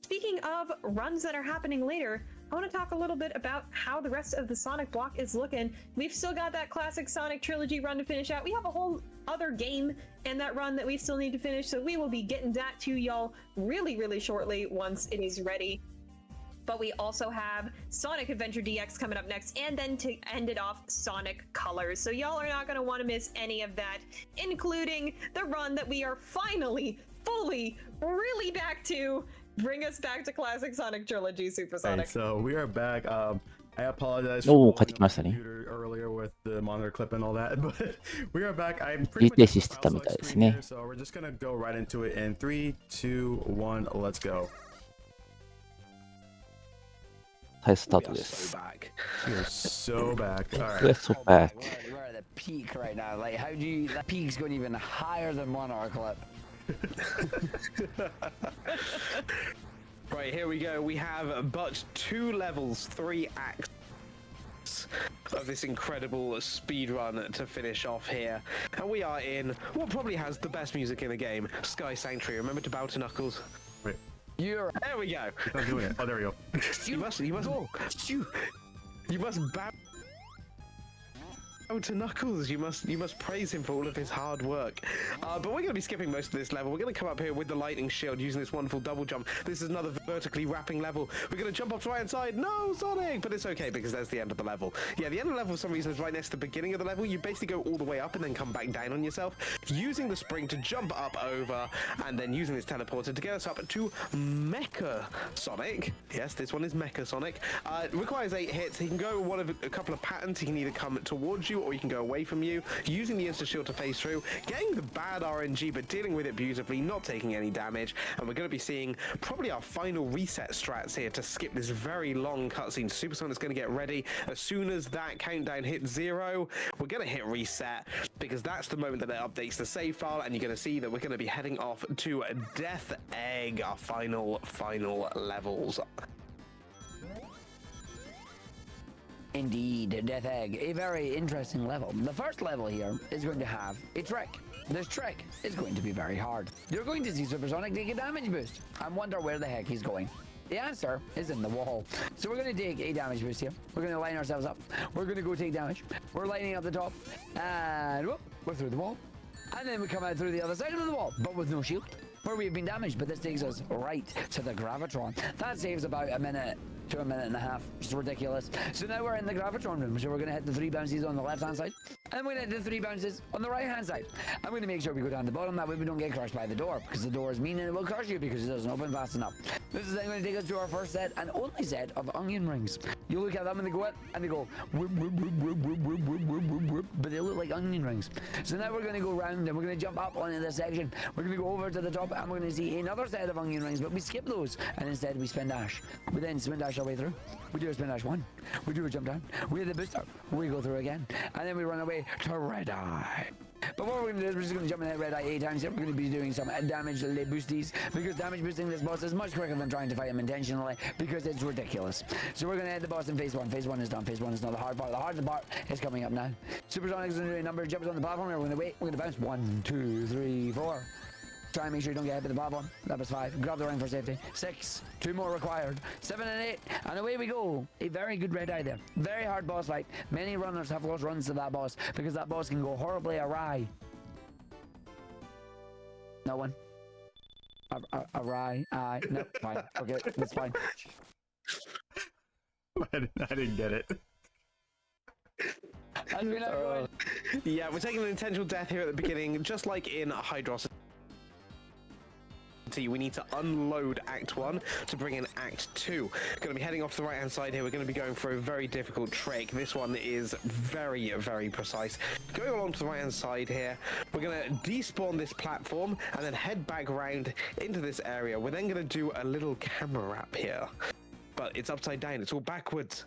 speaking of runs that are happening later, I want to talk a little bit about how the rest of the Sonic block is looking. We've still got that classic Sonic Trilogy run to finish out. We have a whole other game and that run that we still need to finish, so we will be getting that to y'all really, really shortly once it is ready. But we also have Sonic Adventure DX coming up next, and then to end it off, Sonic Colors. So y'all are not going to want to miss any of that, including the run that we are finally, fully, really back to. Bring us back to classic Sonic Trilogy, SuperSonic. Right, so we are back. I apologize Oh, for blowing up 帰ってきましたね。 the computer earlier with the monitor clip and all that, but we are back. I'm pretty 一時停 much 止してたみたいですね。 so we're just gonna go right into it in 3, 2, 1, let's go. はい、スター We ト are で so す。 back. We're so back. All We're right. so back. We're at the peak right now. Like, how do you? The peak's going even higher than Monarch clip. Right, here we go. We have but 2 levels, 3 acts of this incredible speed run to finish off here. And we are in what probably has the best music in the game, Sky Sanctuary. Remember to bow to Knuckles? Wait, You're There we go. I'm doing it. Oh, there we go. You must bow to Knuckles. You must praise him for all of his hard work. But we're going to be skipping most of this level. We're going to come up here with the lightning shield using this wonderful double jump. This is another vertically wrapping level. We're going to jump off to the right hand side. No, Sonic! But it's okay because there's the end of the level. Yeah, the end of the level for some reason is right next to the beginning of the level. You basically go all the way up and then come back down on yourself, using the spring to jump up over, and then using this teleporter to get us up to Mecha Sonic. Yes, this one is Mecha Sonic. It requires 8 hits. He can go one of a couple of patterns. He can either come towards you or he can go away from you, using the insta shield to phase through, getting the bad RNG but dealing with it beautifully, not taking any damage. And we're going to be seeing probably our final reset strats here to skip this very long cutscene. SuperSonic's going to get ready. As soon as that countdown hits 0, we're going to hit reset, because that's the moment that it updates the save file, and you're going to see that we're going to be heading off to Death Egg, our final levels. Indeed, Death Egg, a very interesting level. The first level here is going to have a trick. This trick is going to be very hard. You're going to see SuperSonic take a damage boost and wonder where the heck he's going. The answer is in the wall. So we're going to take a damage boost here. We're going to line ourselves up. We're going to go take damage. We're lining up the top, and whoop, we're through the wall. And then we come out through the other side of the wall, but with no shield, where we've been damaged. But this takes us right to the Gravitron. That saves about a minute to a minute and a half. Just ridiculous. So now we're in the Gravitron room. So we're going to hit the 3 bounces on the left hand side, and we're going to hit the 3 bounces on the right hand side. I'm going to make sure we go down the bottom. That way we don't get crushed by the door, because the door is mean and it will crush you because it doesn't open fast enough. This is then going to take us to our first set and only set of onion rings. You look at them and they go out and they go whoop, whoop, whoop, whoop, whoop, whoop, whoop, whoop, whoop, whoop, but they look like onion rings. So now we're going to go round and we're going to jump up onto this section. We're going to go over to the top and we're going to see another set of onion rings, but we skip those and instead we spin dash. We then spin dash our way through. We do a spin dash 1. We do a jump down. We hit the booster. We go through again. And then we run away to Red Eye. But what we're going to do is we're just going to jump in that Red Eye 8 times here. We're going to be doing some damage boosties, because damage boosting this boss is much quicker than trying to fight him intentionally, because it's ridiculous. So we're going to hit the boss in phase 1. Phase 1 is done. Phase 1 is not the hard part. The hard part is coming up now. SuperSonic is going to do a number of jumps on the platform. We're going to wait. We're going to bounce. 1, 2, 3, 4. Try and make sure you don't get hit by the platform. That was 5. Grab the ring for safety. 6. 2 more required. 7 and 8. And away we go. A very good Red Eye there. Very hard boss fight. Many runners have lost runs to that boss, because that boss can go horribly awry. No one. Awry. No, fine. Okay, that's fine. I didn't get it. As we now go in. Yeah, we're taking an intentional death here at the beginning, just like in Hydros. We need to unload Act 1 to bring in Act 2. Going to be heading off to the right hand side here. We're going to be going for a very difficult trick. This one is very, very precise. Going along to the right hand side here, we're going to despawn this platform and then head back around into this area. We're then going to do a little camera wrap here, but it's upside down. It's all backwards.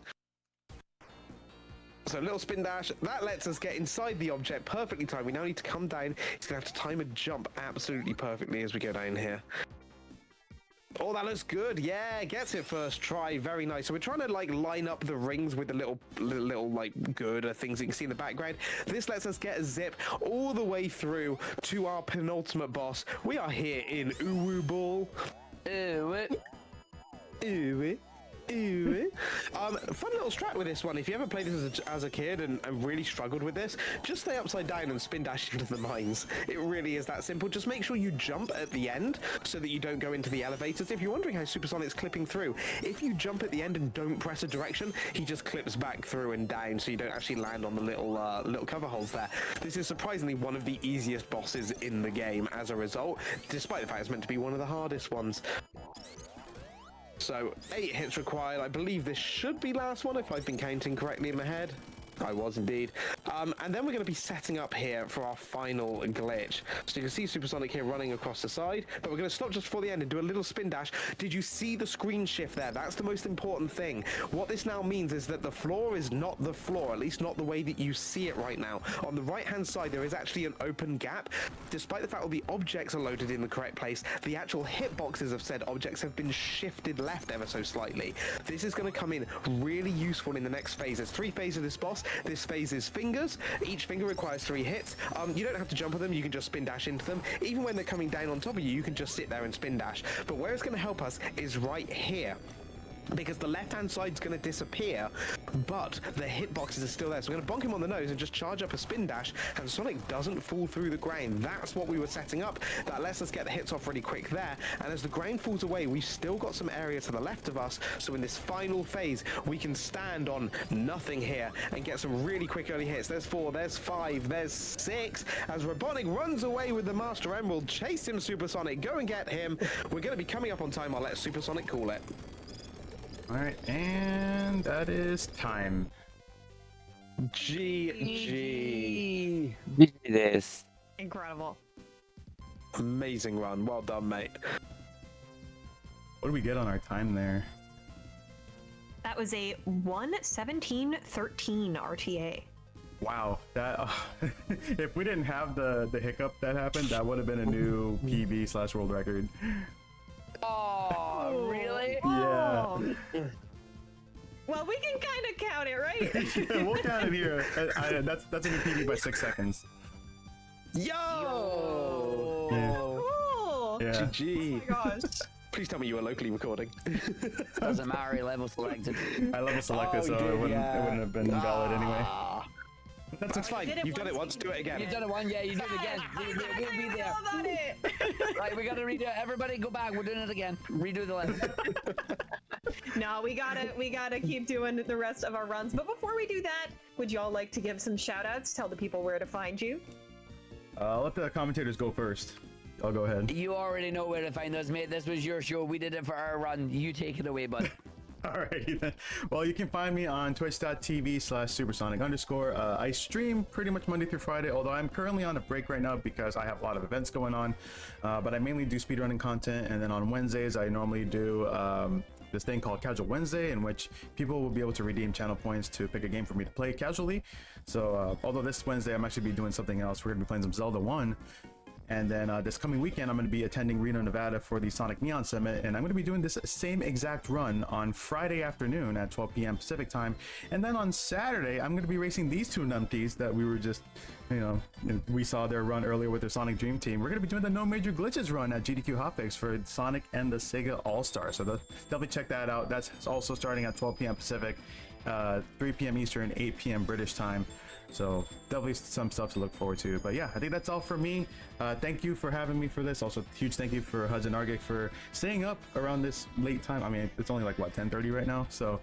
So a little spin dash, that lets us get inside the object perfectly timed. We now need to come down. It's going to have to time a jump absolutely perfectly as we go down here. Oh, that looks good. Yeah, gets it first try. Very nice. So we're trying to like line up the rings with the little like good things that you can see in the background. This lets us get a zip all the way through to our penultimate boss. We are here in Uwu Ball. Ew, it. Uwu. Ooh. Fun little strat with this one. If you ever played this as a kid and really struggled with this, just stay upside down and spin dash into the mines. It really is that simple. Just make sure you jump at the end so that you don't go into the elevators. If you're wondering how SuperSonic's clipping through, if you jump at the end and don't press a direction, he just clips back through and down, so you don't actually land on the little cover holes there. This is surprisingly one of the easiest bosses in the game as a result, despite the fact it's meant to be one of the hardest ones. So 8 hits required. I believe this should be last one if I've been counting correctly in my head. I was indeed. And then we're going to be setting up here for our final glitch. So you can see SuperSonic here running across the side, but we're going to stop just before the end and do a little spin dash. Did you see the screen shift there? That's the most important thing. What this now means is that the floor is not the floor, at least not the way that you see it right now. On the right-hand side, there is actually an open gap. Despite the fact that the objects are loaded in the correct place, the actual hitboxes of said objects have been shifted left ever so slightly. This is going to come in really useful in the next phase. There's 3 phases of this boss. This phase is fingers. Each finger requires 3 hits. You don't have to jump at them, you can just spin dash into them. Even when they're coming down on top of you, you can just sit there and spin dash. But where it's going to help us is right here, because the left-hand side's going to disappear, but the hitboxes are still there. So we're going to bonk him on the nose and just charge up a spin dash, and Sonic doesn't fall through the ground. That's what we were setting up. That lets us get the hits off really quick there, and as the ground falls away, we've still got some area to the left of us, so in this final phase, we can stand on nothing here and get some really quick early hits. There's 4, there's 5, there's 6, as Robotnik runs away with the Master Emerald. Chase him, SuperSonic. Go and get him. We're going to be coming up on time. I'll let SuperSonic call it. All right, and that is time. GG. GG です。 Incredible. Amazing run. Well done, mate. What do we get on our time there? That was a 1:17:13 RTA. Wow, that if we didn't have the hiccup that happened, that would have been a new PB/world record. Oh, really? Yeah. Well, we can kind of count it, right? We'll count it here. That's a new PB by 6 seconds. Yo! Yeah. Cool. Yeah. GG. Oh my gosh. Please tell me you were locally recording. Doesn't matter, he level selected. I level selected, Oh, so you did, it wouldn't have been valid anyway. Ah. That's fine. did it You've done it once, once. Do it again. You've done it one, yeah, you do it again. We'll be there. How about it? Right, we gotta redo it. Everybody go back, we're doing it again. Redo the list. No, we gotta keep doing the rest of our runs. But before we do that, would y'all like to give some shout outs? Tell the people where to find you. I'll let the commentators go first. I'll go ahead. You already know where to find us, mate. This was your show. We did it for our run. You take it away, bud. Alrighty then. Well, you can find me on twitch.tv/supersonic_. I stream pretty much Monday through Friday, although I'm currently on a break right now because I have a lot of events going on. But I mainly do speedrunning content, and then on Wednesdays I normally do this thing called Casual Wednesday, in which people will be able to redeem channel points to pick a game for me to play casually. So although this Wednesday I'm actually be doing something else, we're gonna be playing some Zelda 1. And then this coming weekend, I'm going to be attending Reno, Nevada for the Sonic Neon Summit, and I'm going to be doing this same exact run on Friday afternoon at 12 p.m. Pacific time. And then on Saturday, I'm going to be racing these two numpties that we were just, we saw their run earlier with their Sonic Dream Team. We're going to be doing the No Major Glitches run at GDQ Hotfix for Sonic and the Sega All-Star. So definitely check that out. That's also starting at 12 p.m. Pacific, 3 p.m. Eastern, 8 p.m. British time. So definitely some stuff to look forward to. But yeah, I think that's all for me. Thank you for having me for this. Also, huge thank you for Hudson Argic for staying up around this late time. I mean, it's only like what, 10:30 right now. So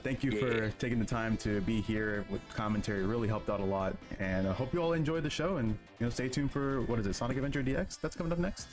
thank you for taking the time to be here with commentary. It really helped out a lot. And I hope you all enjoyed the show. And stay tuned for, what is it, Sonic Adventure DX? That's coming up next.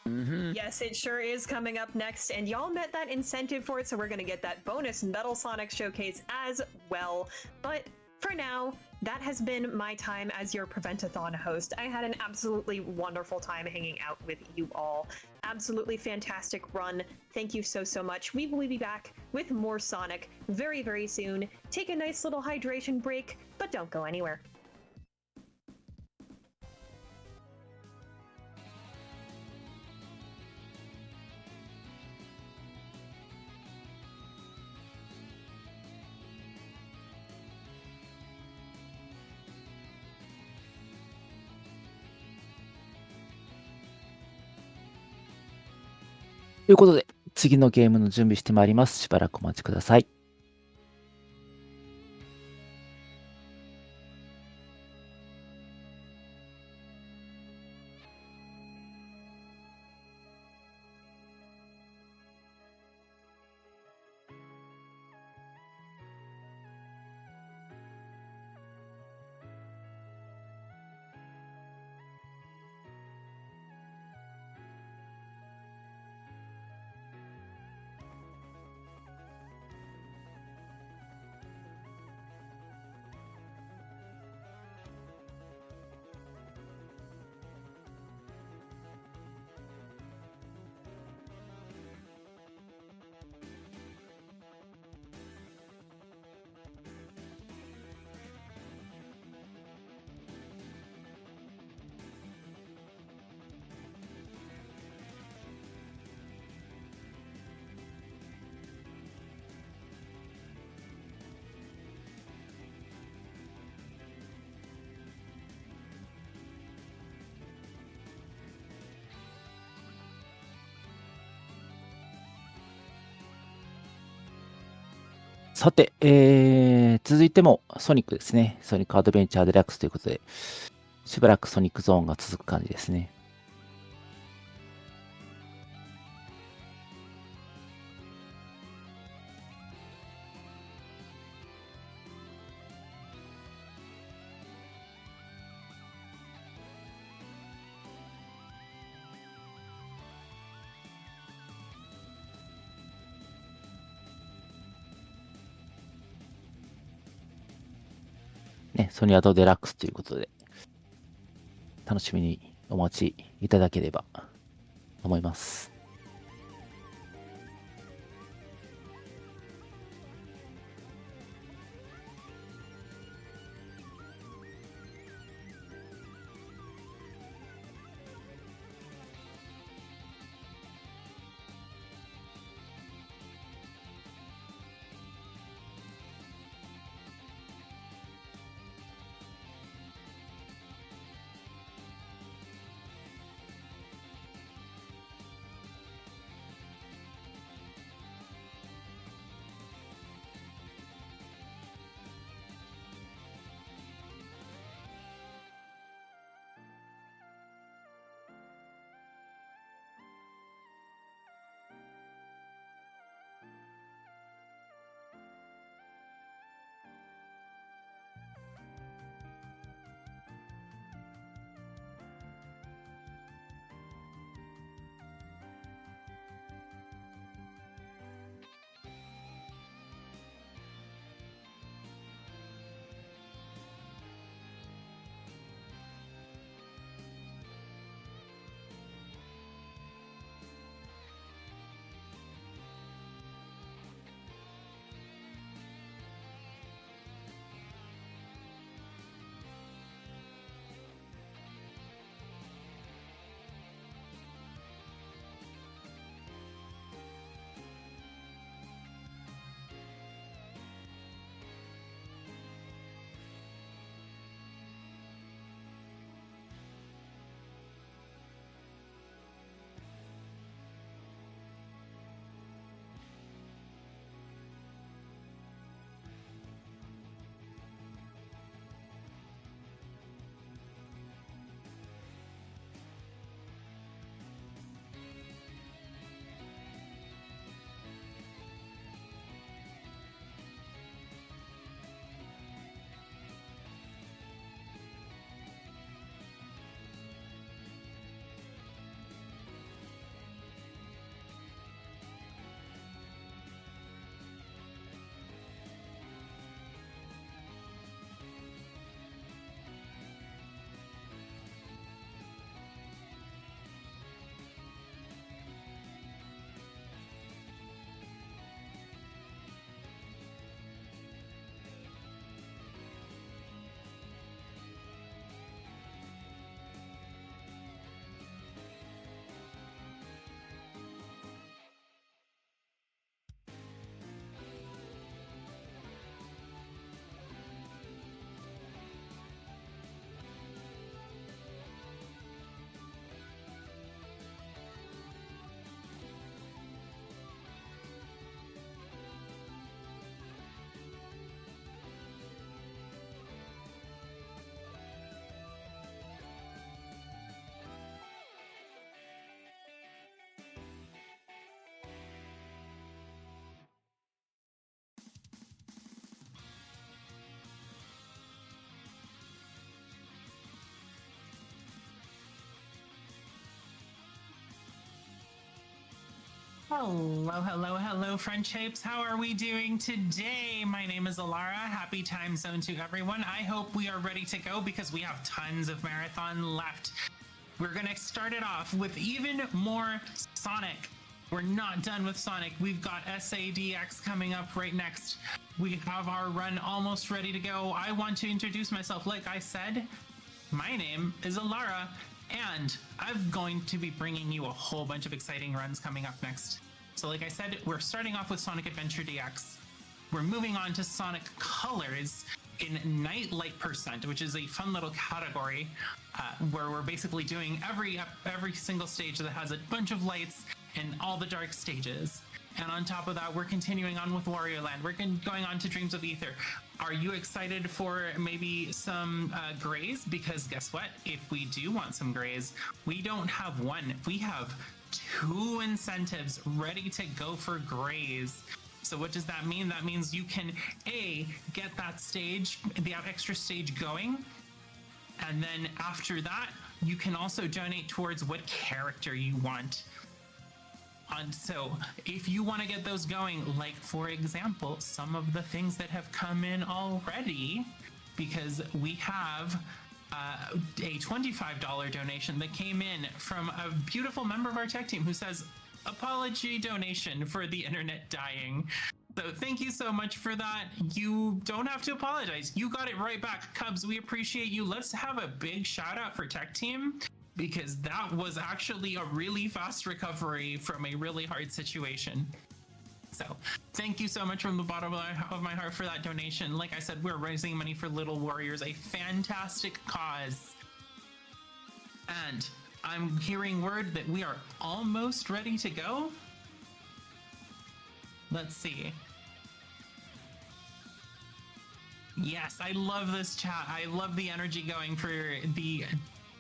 Yes, it sure is coming up next, and y'all met that incentive for it, so we're gonna get that bonus Metal Sonic showcase as well. But for now, that has been my time as your Prevent-A-Thon host. I had an absolutely wonderful time hanging out with you all. Absolutely fantastic run. Thank you so much. We will be back with more Sonic very, very soon. Take a nice little hydration break, but don't go anywhere.ということで、次のゲームの準備してまいります。しばらくお待ちください。さて、続いてもソニックですね。ソニックアドベンチャーデラックスということで、しばらくソニックゾーンが続く感じですね。ね、ソニアドデラックスということで、楽しみにお待ちいただければと思います。Hello, friend shapes. How are we doing today? My name is Alara. Happy time zone to everyone. I hope we are ready to go because we have tons of marathon left. We're gonna start it off with even more Sonic. We're not done with Sonic. We've got SADX coming up right next. We have our run almost ready to go. I want to introduce myself. Like I said, my name is Alara, and I'm going to be bringing you a whole bunch of exciting runs coming up next. So like I said, we're starting off with Sonic Adventure DX. We're moving on to Sonic Colors in Nightlight Percent, which is a fun little category where we're basically doing every single stage that has a bunch of lights in all the dark stages. And on top of that, we're continuing on with Wario Land. We're going on to Dreams of Ether. Are you excited for maybe some grays? Because guess what? If we do want some grays, we don't have one. We have 2 incentives ready to go for grays. So what does that mean? That means you can A, get that stage, the extra stage going. And then after that, you can also donate towards what character you want. And so if you want to get those going, like for example, some of the things that have come in already, because we have a $25 donation that came in from a beautiful member of our tech team who says, apology donation for the internet dying. So thank you so much for that. You don't have to apologize. You got it right back. Cubs, we appreciate you. Let's have a big shout out for tech team, because that was actually a really fast recovery from a really hard situation. So thank you so much from the bottom of my heart for that donation. Like I said, we're raising money for Little Warriors, a fantastic cause. And I'm hearing word that we are almost ready to go. Let's see. Yes, I love this chat. I love the energy going for the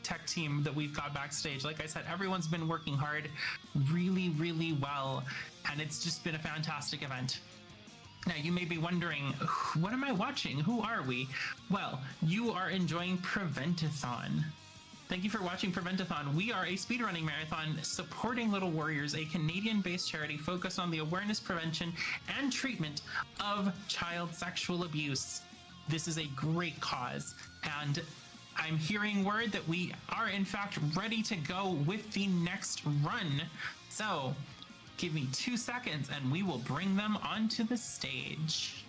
tech team that we've got backstage. Like I said, everyone's been working hard really well, and it's just been a fantastic event. Now you may be wondering, what am I watching? Who are we? Well, you are enjoying Prevent-A-Thon. Thank you for watching Prevent-A-Thon. We are a speedrunning marathon supporting Little Warriors, a Canadian-based charity focused on the awareness, prevention, and treatment of child sexual abuse. This is a great cause, and I'm hearing word that we are in fact ready to go with the next run. So give me 2 seconds and we will bring them onto the stage.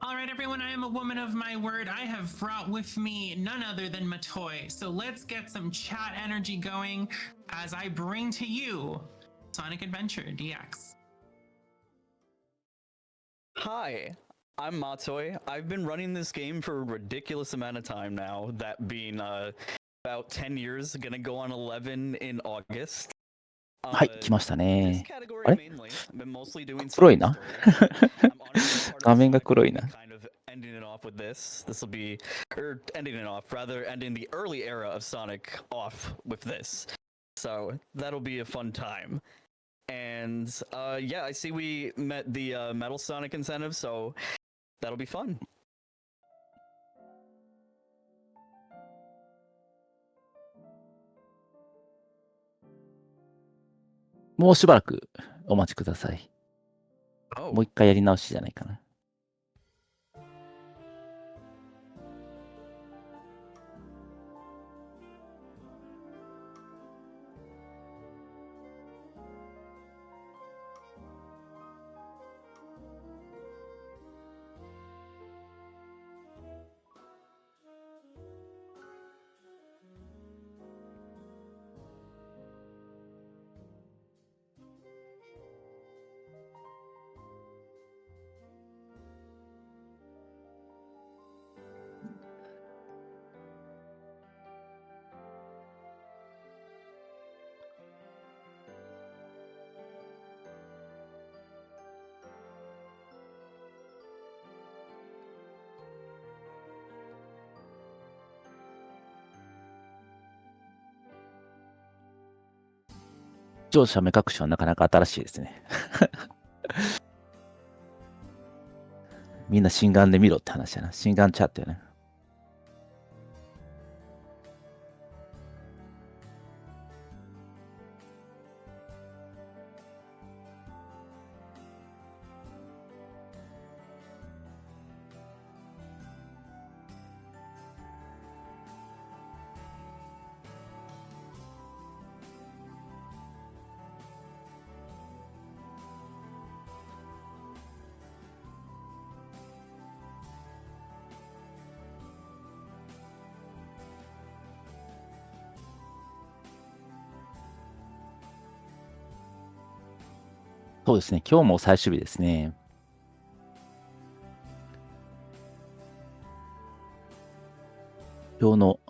All right, everyone, I am a woman of my word. I have brought with me none other than Matoy. So let's get some chat energy going as I bring to you Sonic Adventure DX. Hi, I'm Matoy. I've been running this game for a ridiculous amount of time now, that being about 10 years, gonna go on 11 in August. はい、来ました This ね。 category あれ mainly, I've been mostly doing 黒い Sonic な。 story. I'm honored to be part of 画 the 面が Sonic 黒い community, な。 kind of ending it off with this. This will be, or ending it off, rather ending the early era of Sonic off with this. So that'll be a fun time. And yeah, I see we met the Metal Sonic incentive, so that'll be fun. もうしばらくお待ちください。 Oh, もう一回やり直しじゃないかな。視聴者目隠しはなかなか新しいですね。みんな心眼で見ろって話やな。心眼チャットやね。そうですね。今日も最終日ですね。今日の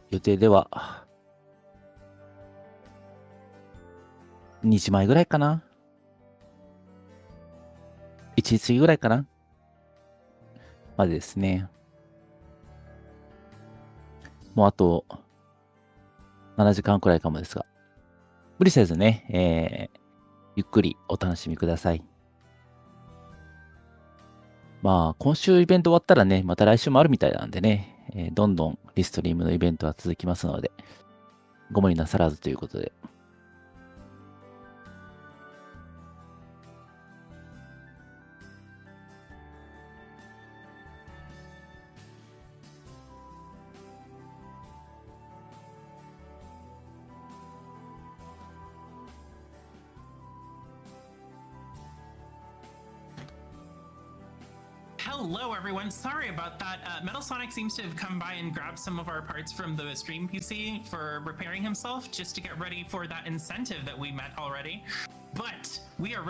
予定では、2時前ぐらいかな。1時過ぎぐらいかな。までですね。もうあと7時間くらいかもですが、無理せずね、ゆっくりお楽しみください。まあ、今週イベント終わったらね、また来週もあるみたいなんでね、どんどんリストリームのイベントは続きますので、ご無理なさらずということで。Hello, everyone. Sorry about that. Metal Sonic seems to have come by and grabbed some of our parts from the stream PC for repairing himself just to get ready for that incentive that we met already. But we are ready.